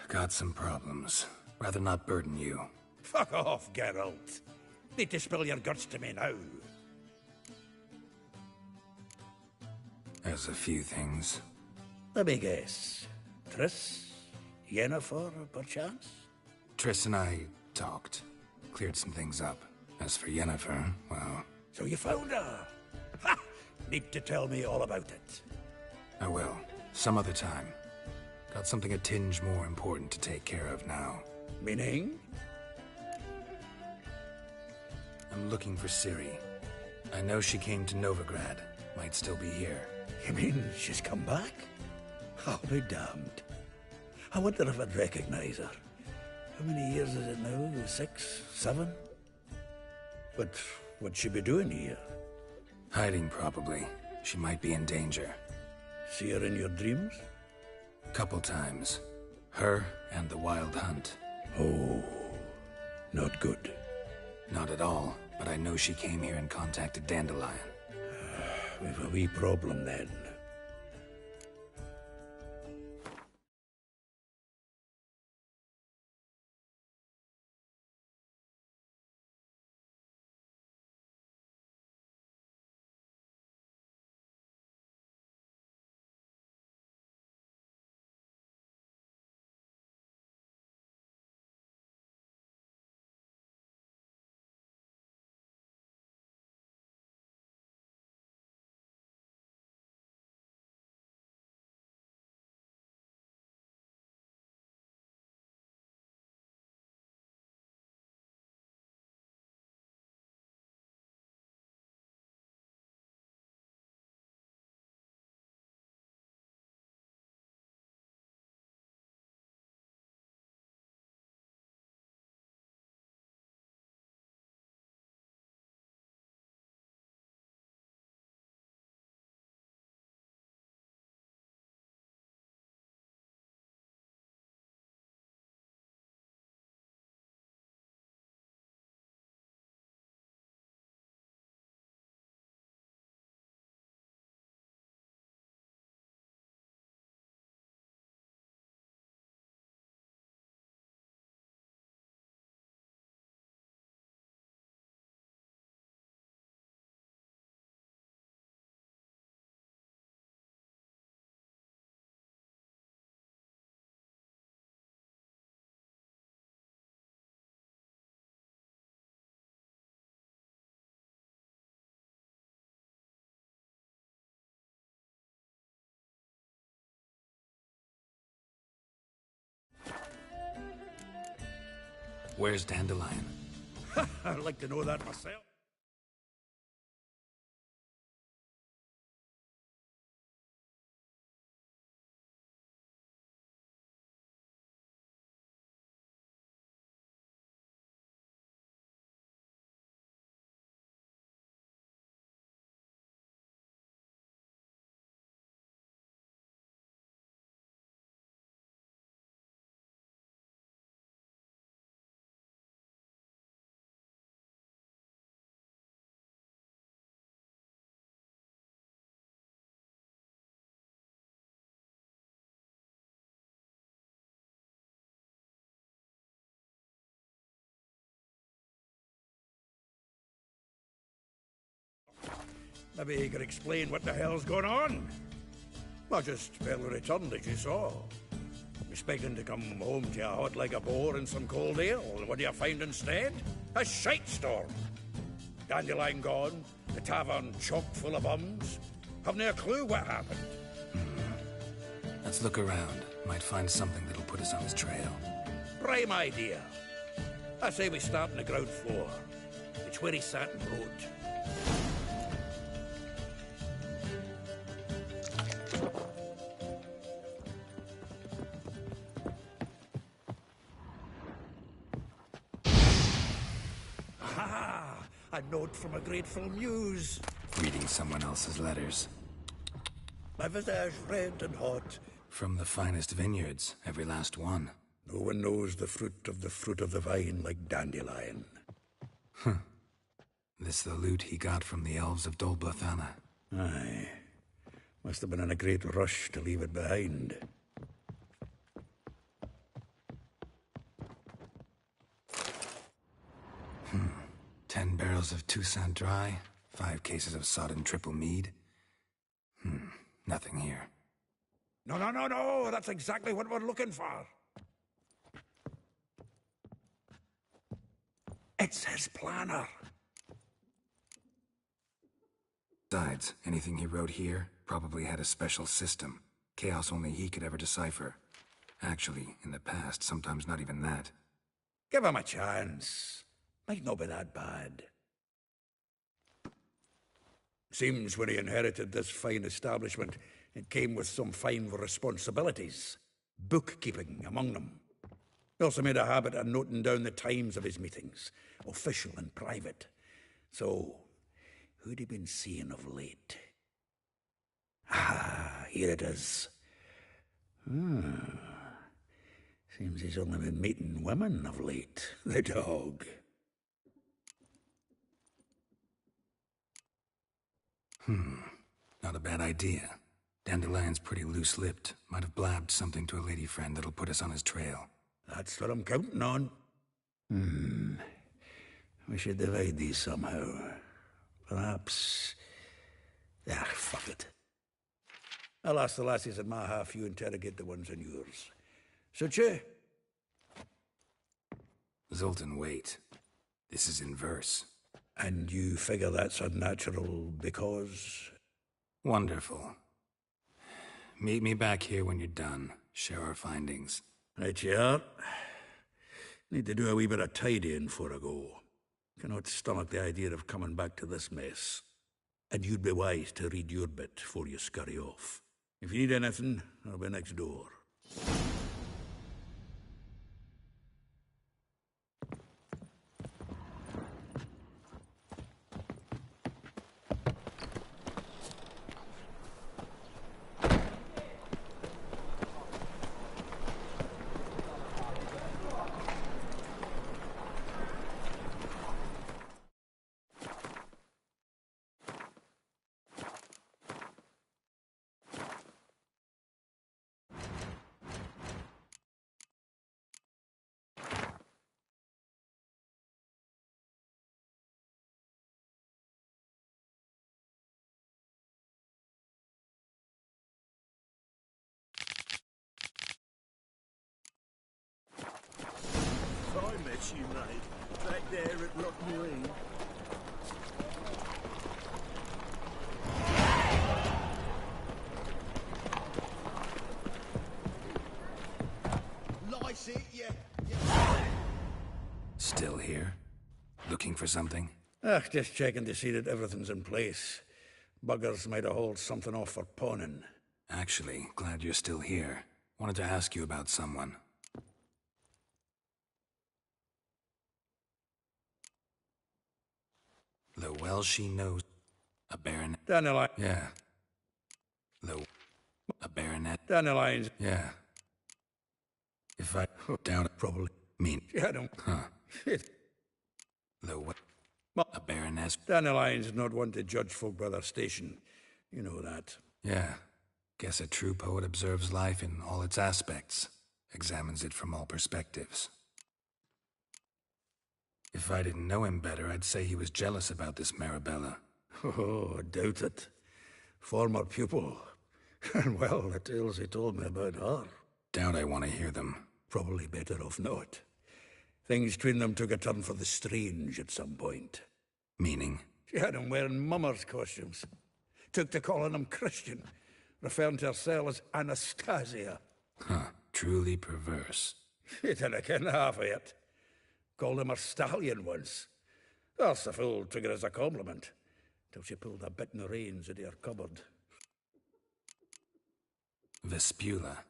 Got some problems. Rather not burden you. Fuck off, Geralt. Need to spill your guts to me now. There's a few things. Let me guess. Triss? Yennefer, perchance? Triss and I talked. Cleared some things up. As for Yennefer, well... So you found her? Ha! Need to tell me all about it. I will. Some other time. Got something a tinge more important to take care of now. Meaning? I'm looking for Ciri. I know she came to Novigrad. Might still be here. You mean she's come back? I'll be damned. I wonder if I'd recognize her. How many years is it now? 6? 7? But what'd she be doing here? Hiding, probably. She might be in danger. See her in your dreams? Couple times. Her and the Wild Hunt. Oh, not good. Not at all, but I know she came here and contacted Dandelion. We've a wee problem then. Where's Dandelion? I'd like to know that myself. Maybe you could explain what the hell's going on? I just barely returned, as you saw. Expecting to come home to a hot like a boar and some cold ale. What do you find instead? A shite storm. Dandelion gone, the tavern chock full of bums. Haven't a clue what happened. Let's look around. Might find something that'll put us on his trail. Prime idea. I say we start on the ground floor. It's where he sat and wrote. A note from a grateful muse. Reading someone else's letters. My visage red and hot. From the finest vineyards, every last one. No one knows the fruit of the vine like Dandelion. This the loot he got from the elves of Dol Blathanna. Aye. Must have been in a great rush to leave it behind. Hmm. 10 barrels of Toussaint Dry, 5 cases of sodden triple mead. Nothing here. No, that's exactly what we're looking for. It's his planner. Besides, anything he wrote here probably had a special system. Chaos only he could ever decipher. Actually, in the past, sometimes not even that. Give him a chance. Might not be that bad. Seems when he inherited this fine establishment, it came with some fine responsibilities. Bookkeeping among them. He also made a habit of noting down the times of his meetings, official and private. So, who'd he been seeing of late? Ah, here it is. Seems he's only been meeting women of late, the dog. Not a bad idea. Dandelion's pretty loose-lipped. Might have blabbed something to a lady friend that'll put us on his trail. That's what I'm counting on. We should divide these somehow. Perhaps... fuck it. I'll ask the lassies in my half, you interrogate the ones in yours. Suit you? Zoltan, wait. This is in verse. And you figure that's unnatural because... Wonderful. Meet me back here when you're done. Share our findings. Right you are. Need to do a wee bit of tidying before I go. Cannot stomach the idea of coming back to this mess. And you'd be wise to read your bit before you scurry off. If you need anything, I'll be next door. I met you, mate. Back there at Loch Marine. Lice it, yeah. Looking for something? Just checking to see that everything's in place. Buggers might have hauled something off for pawning. Actually, glad you're still here. Wanted to ask you about someone. Though well she knows... A baronet... Dandelion. Yeah. Though... A baronet... Dandelions. Yeah. If I doubt it, probably mean... I don't... Huh. Shit. Though what... A baroness... Dandelion's not one to judge folk by their station. You know that. Yeah. Guess a true poet observes life in all its aspects. Examines it from all perspectives. If I didn't know him better, I'd say he was jealous about this Marabella. Oh, I doubt it. Former pupil. And well, the tales he told me about her. Doubt I want to hear them. Probably better off not. Things between them took a turn for the strange at some point. Meaning? She had him wearing mummers' costumes. Took to calling him Christian, referring to herself as Anastasia. Huh. Truly perverse. She didn't ken half of it. Called him her stallion once. That's the fool took it as a compliment, till she pulled a bit in the reins out of her cupboard. Vespula.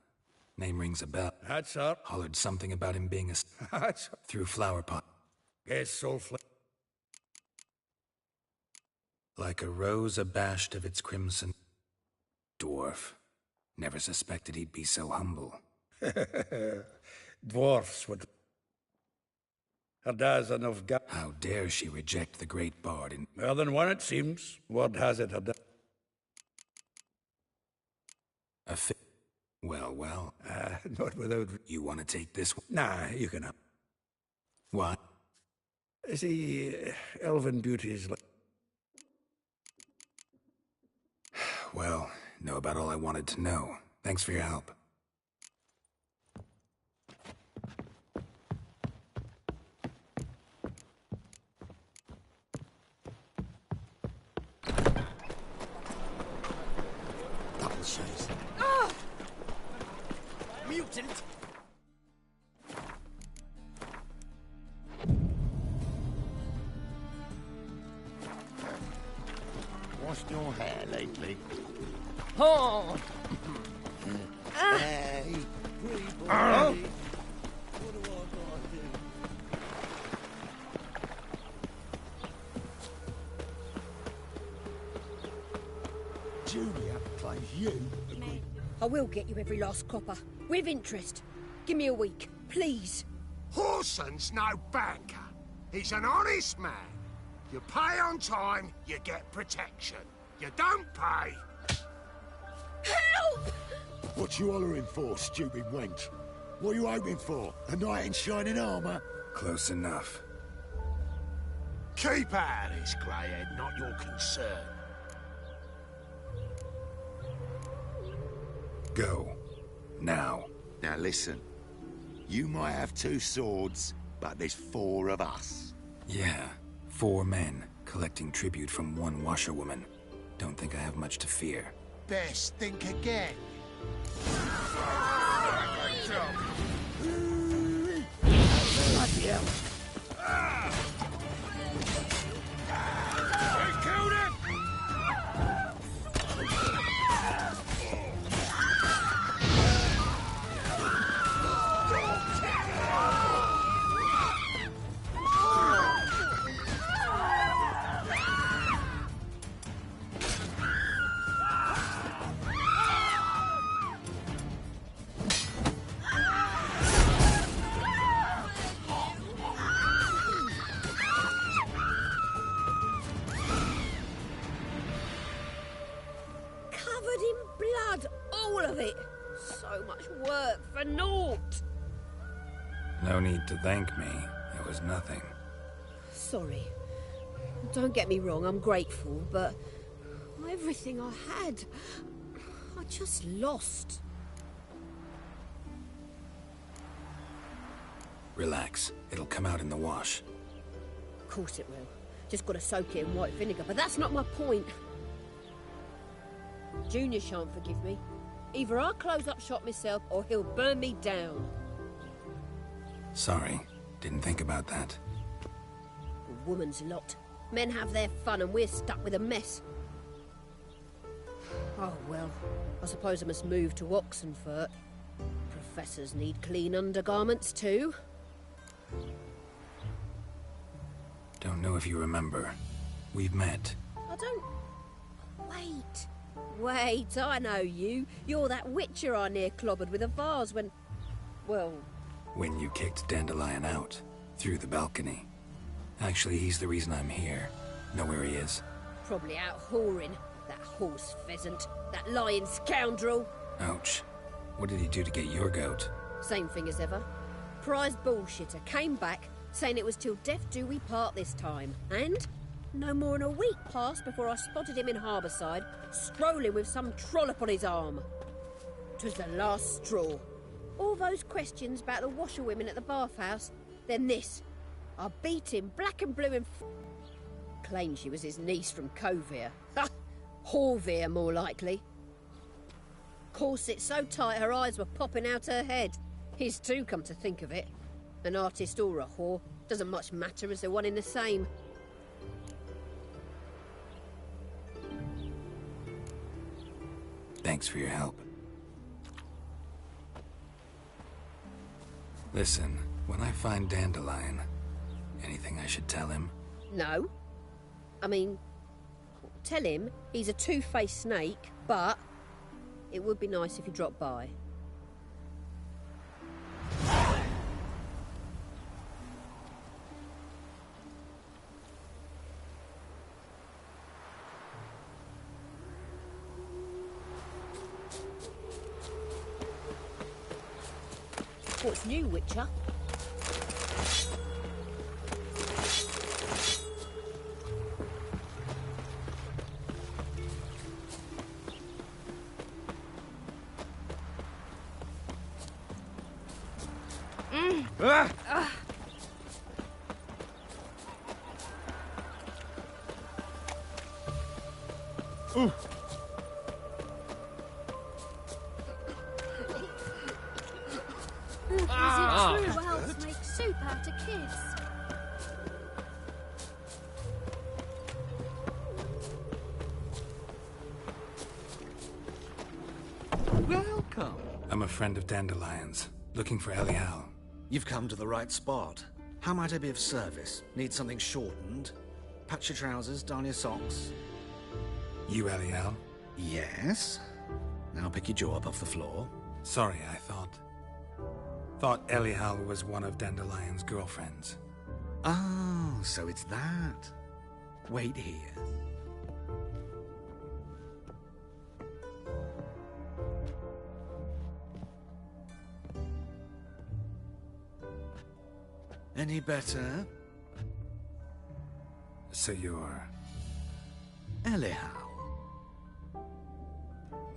Name rings a bell. That's her. Hollered something about him being a... That's her. Through flower pot. Yes, soulful. Like a rose abashed of its crimson. Dwarf. Never suspected he'd be so humble. Dwarfs would... Her dad's enough How dare she reject the great bard in... More than one, it seems. Word has it her dad... Well. Not without... You want to take this one? Nah, you can have... What? See, elven beauties like... Well, know about all I wanted to know. Thanks for your help. Double shoes. Ah! Mutant! Washed your hair lately? Oh! Hey, pretty boy. Oh. What do I gotta do? Julia plays you. I will get you every last copper. With interest. Give me a week, please. Horson's no banker. He's an honest man. You pay on time, you get protection. You don't pay... Help! What you hollering for, stupid wench? What are you hoping for? A knight in shining armour? Close enough. Keep out of this, greyhead, not your concern. Go. Now. Now listen. You might have 2 swords, but there's 4 of us. Yeah. 4 men, collecting tribute from 1 washerwoman. Don't think I have much to fear. Best think again. Bloody hell! I killed him! for naught. No need to thank me. It was nothing. Sorry. Don't get me wrong, I'm grateful, but everything I had, I just lost. Relax. It'll come out in the wash. Of course it will. Just gotta soak it in white vinegar, but that's not my point. Junior shan't forgive me. Either I'll close up shop myself, or he'll burn me down. Sorry. Didn't think about that. woman's lot. Men have their fun and we're stuck with a mess. Oh, well, I suppose I must move to Oxenfurt. Professors need clean undergarments too. Don't know if you remember. We've met. I don't... Wait. Wait, I know you. You're that witcher I near clobbered with a vase when... Well... When you kicked Dandelion out. Through the balcony. Actually, he's the reason I'm here. Know where he is? Probably out whoring. That horse pheasant. That lying scoundrel. Ouch. What did he do to get your goat? Same thing as ever. Prize bullshitter came back, saying it was till death do we part this time. And no more than a week passed before I spotted him in Harbourside, strolling with some trollop on his arm. 'Twas the last straw. All those questions about the washerwomen at the bathhouse, then this. I beat him black and blue and claimed she was his niece from Kovir. Ha! Horvir, more likely. Corset so tight her eyes were popping out her head. His too, come to think of it. An artist or a whore, doesn't much matter as they're one in the same. Thanks for your help. Listen, when I find Dandelion, anything I should tell him? No. I mean, tell him he's a two-faced snake, but it would be nice if he dropped by. What's new, Witcher? Is it true elves make soup out of kids? Welcome. I'm a friend of Dandelion's, looking for Elial. You've come to the right spot. How might I be of service? Need something shortened? Patch your trousers, darn your socks. You Elial? Yes. Now pick your jaw up off the floor. Sorry, I thought Elial was one of Dandelion's girlfriends. Oh, so it's that. Wait here. Any better? So you're... Elial.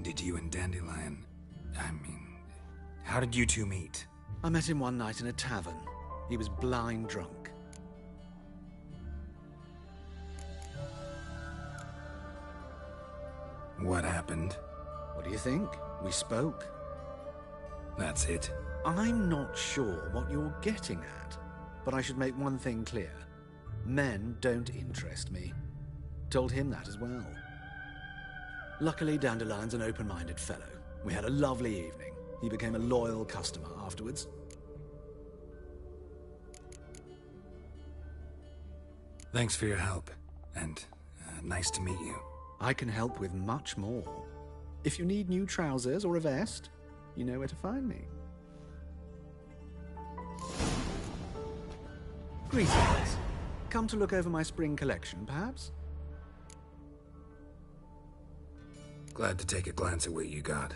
Did you and Dandelion... I mean... How did you two meet? I met him one night in a tavern. He was blind drunk. What happened? What do you think? We spoke. That's it? I'm not sure what you're getting at, but I should make one thing clear. Men don't interest me. Told him that as well. Luckily, Dandelion's an open-minded fellow. We had a lovely evening. He became a loyal customer afterwards. Thanks for your help, and nice to meet you. I can help with much more. If you need new trousers or a vest, you know where to find me. Greetings. Come to look over my spring collection, perhaps? Glad to take a glance at what you got.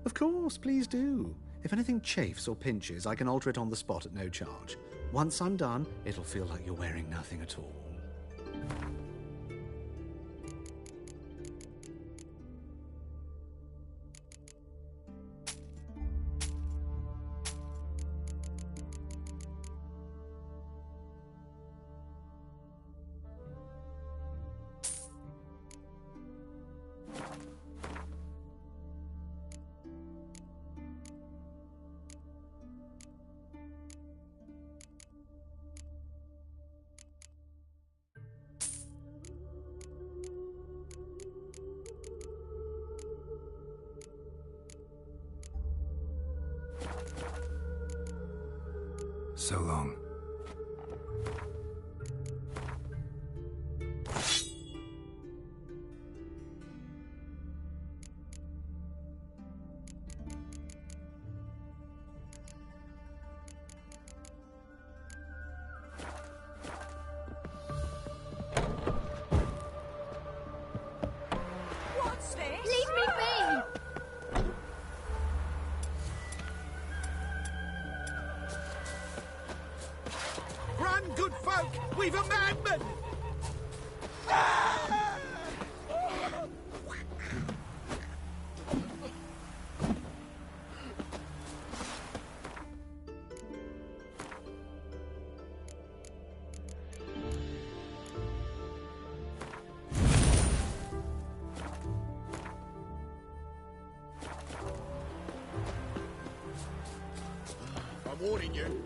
Of course, please do. If anything chafes or pinches, I can alter it on the spot at no charge. Once I'm done, it'll feel like you're wearing nothing at all. So long. What's this? Leave me be! Run, good folk! We've a madman! I'm warning you.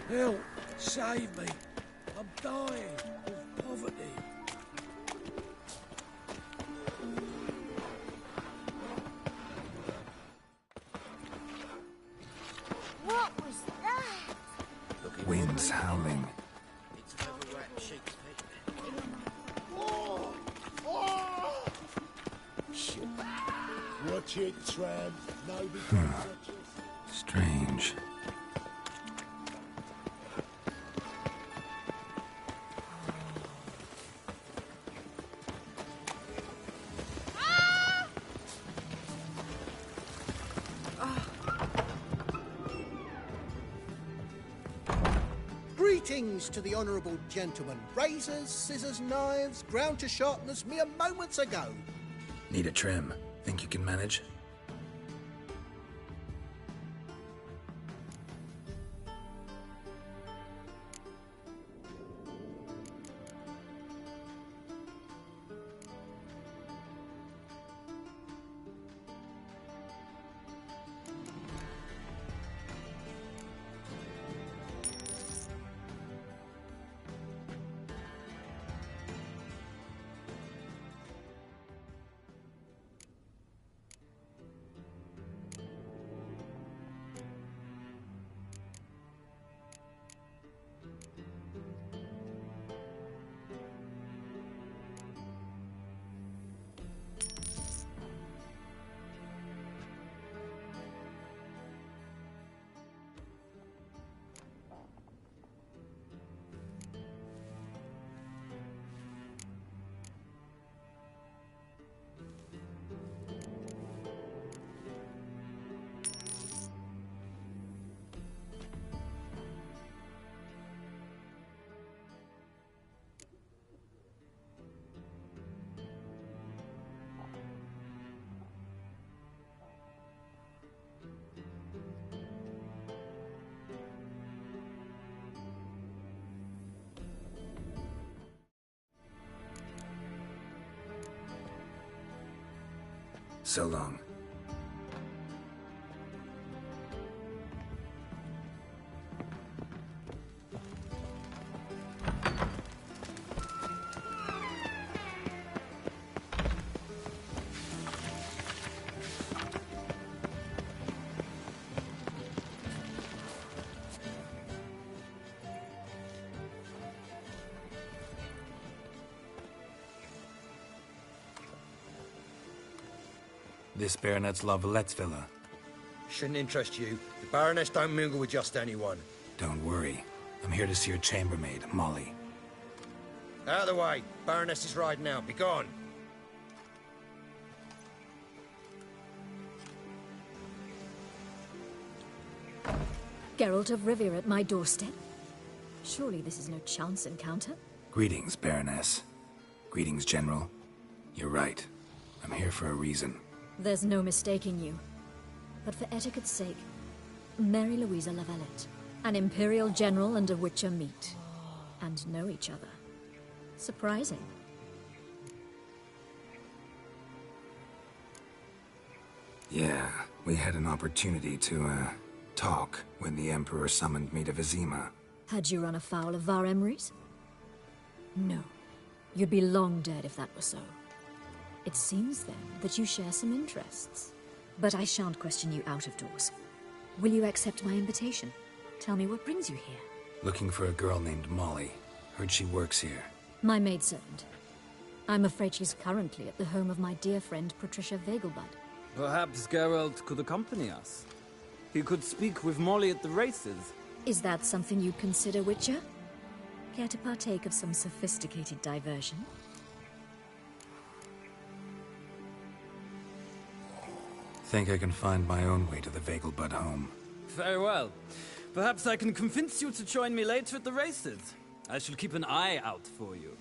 Help! Save me! I'm dying of poverty. What was that? Winds howling. It's overwrapped sheep's feet. Shit. Watch it, tramp. Nobody can touch it. Strange. Greetings to the honourable gentleman. Razors, scissors, knives, ground to sharpness mere moments ago. Need a trim. Think you can manage? So long. This Baronet's La Vallette's villa. Shouldn't interest you. The Baroness don't mingle with just anyone. Don't worry. I'm here to see your chambermaid, Molly. Out of the way. Baroness is riding out. Be gone. Geralt of Rivia at my doorstep? Surely this is no chance encounter? Greetings, Baroness. Greetings, General. You're right. I'm here for a reason. There's no mistaking you. But for etiquette's sake, Mary Louisa La Valette. An Imperial General and a Witcher meet. And know each other. Surprising. Yeah, we had an opportunity to, talk when the Emperor summoned me to Vizima. Had you run afoul of Var Emrys? No. You'd be long dead if that were so. It seems, then, that you share some interests. But I shan't question you out of doors. Will you accept my invitation? Tell me what brings you here. Looking for a girl named Molly. Heard she works here. My maidservant. I'm afraid she's currently at the home of my dear friend Patricia Vegelbud. Perhaps Geralt could accompany us. He could speak with Molly at the races. Is that something you'd consider, Witcher? Care to partake of some sophisticated diversion? Think I can find my own way to the Vegelbud home. Very well. Perhaps I can convince you to join me later at the races. I shall keep an eye out for you.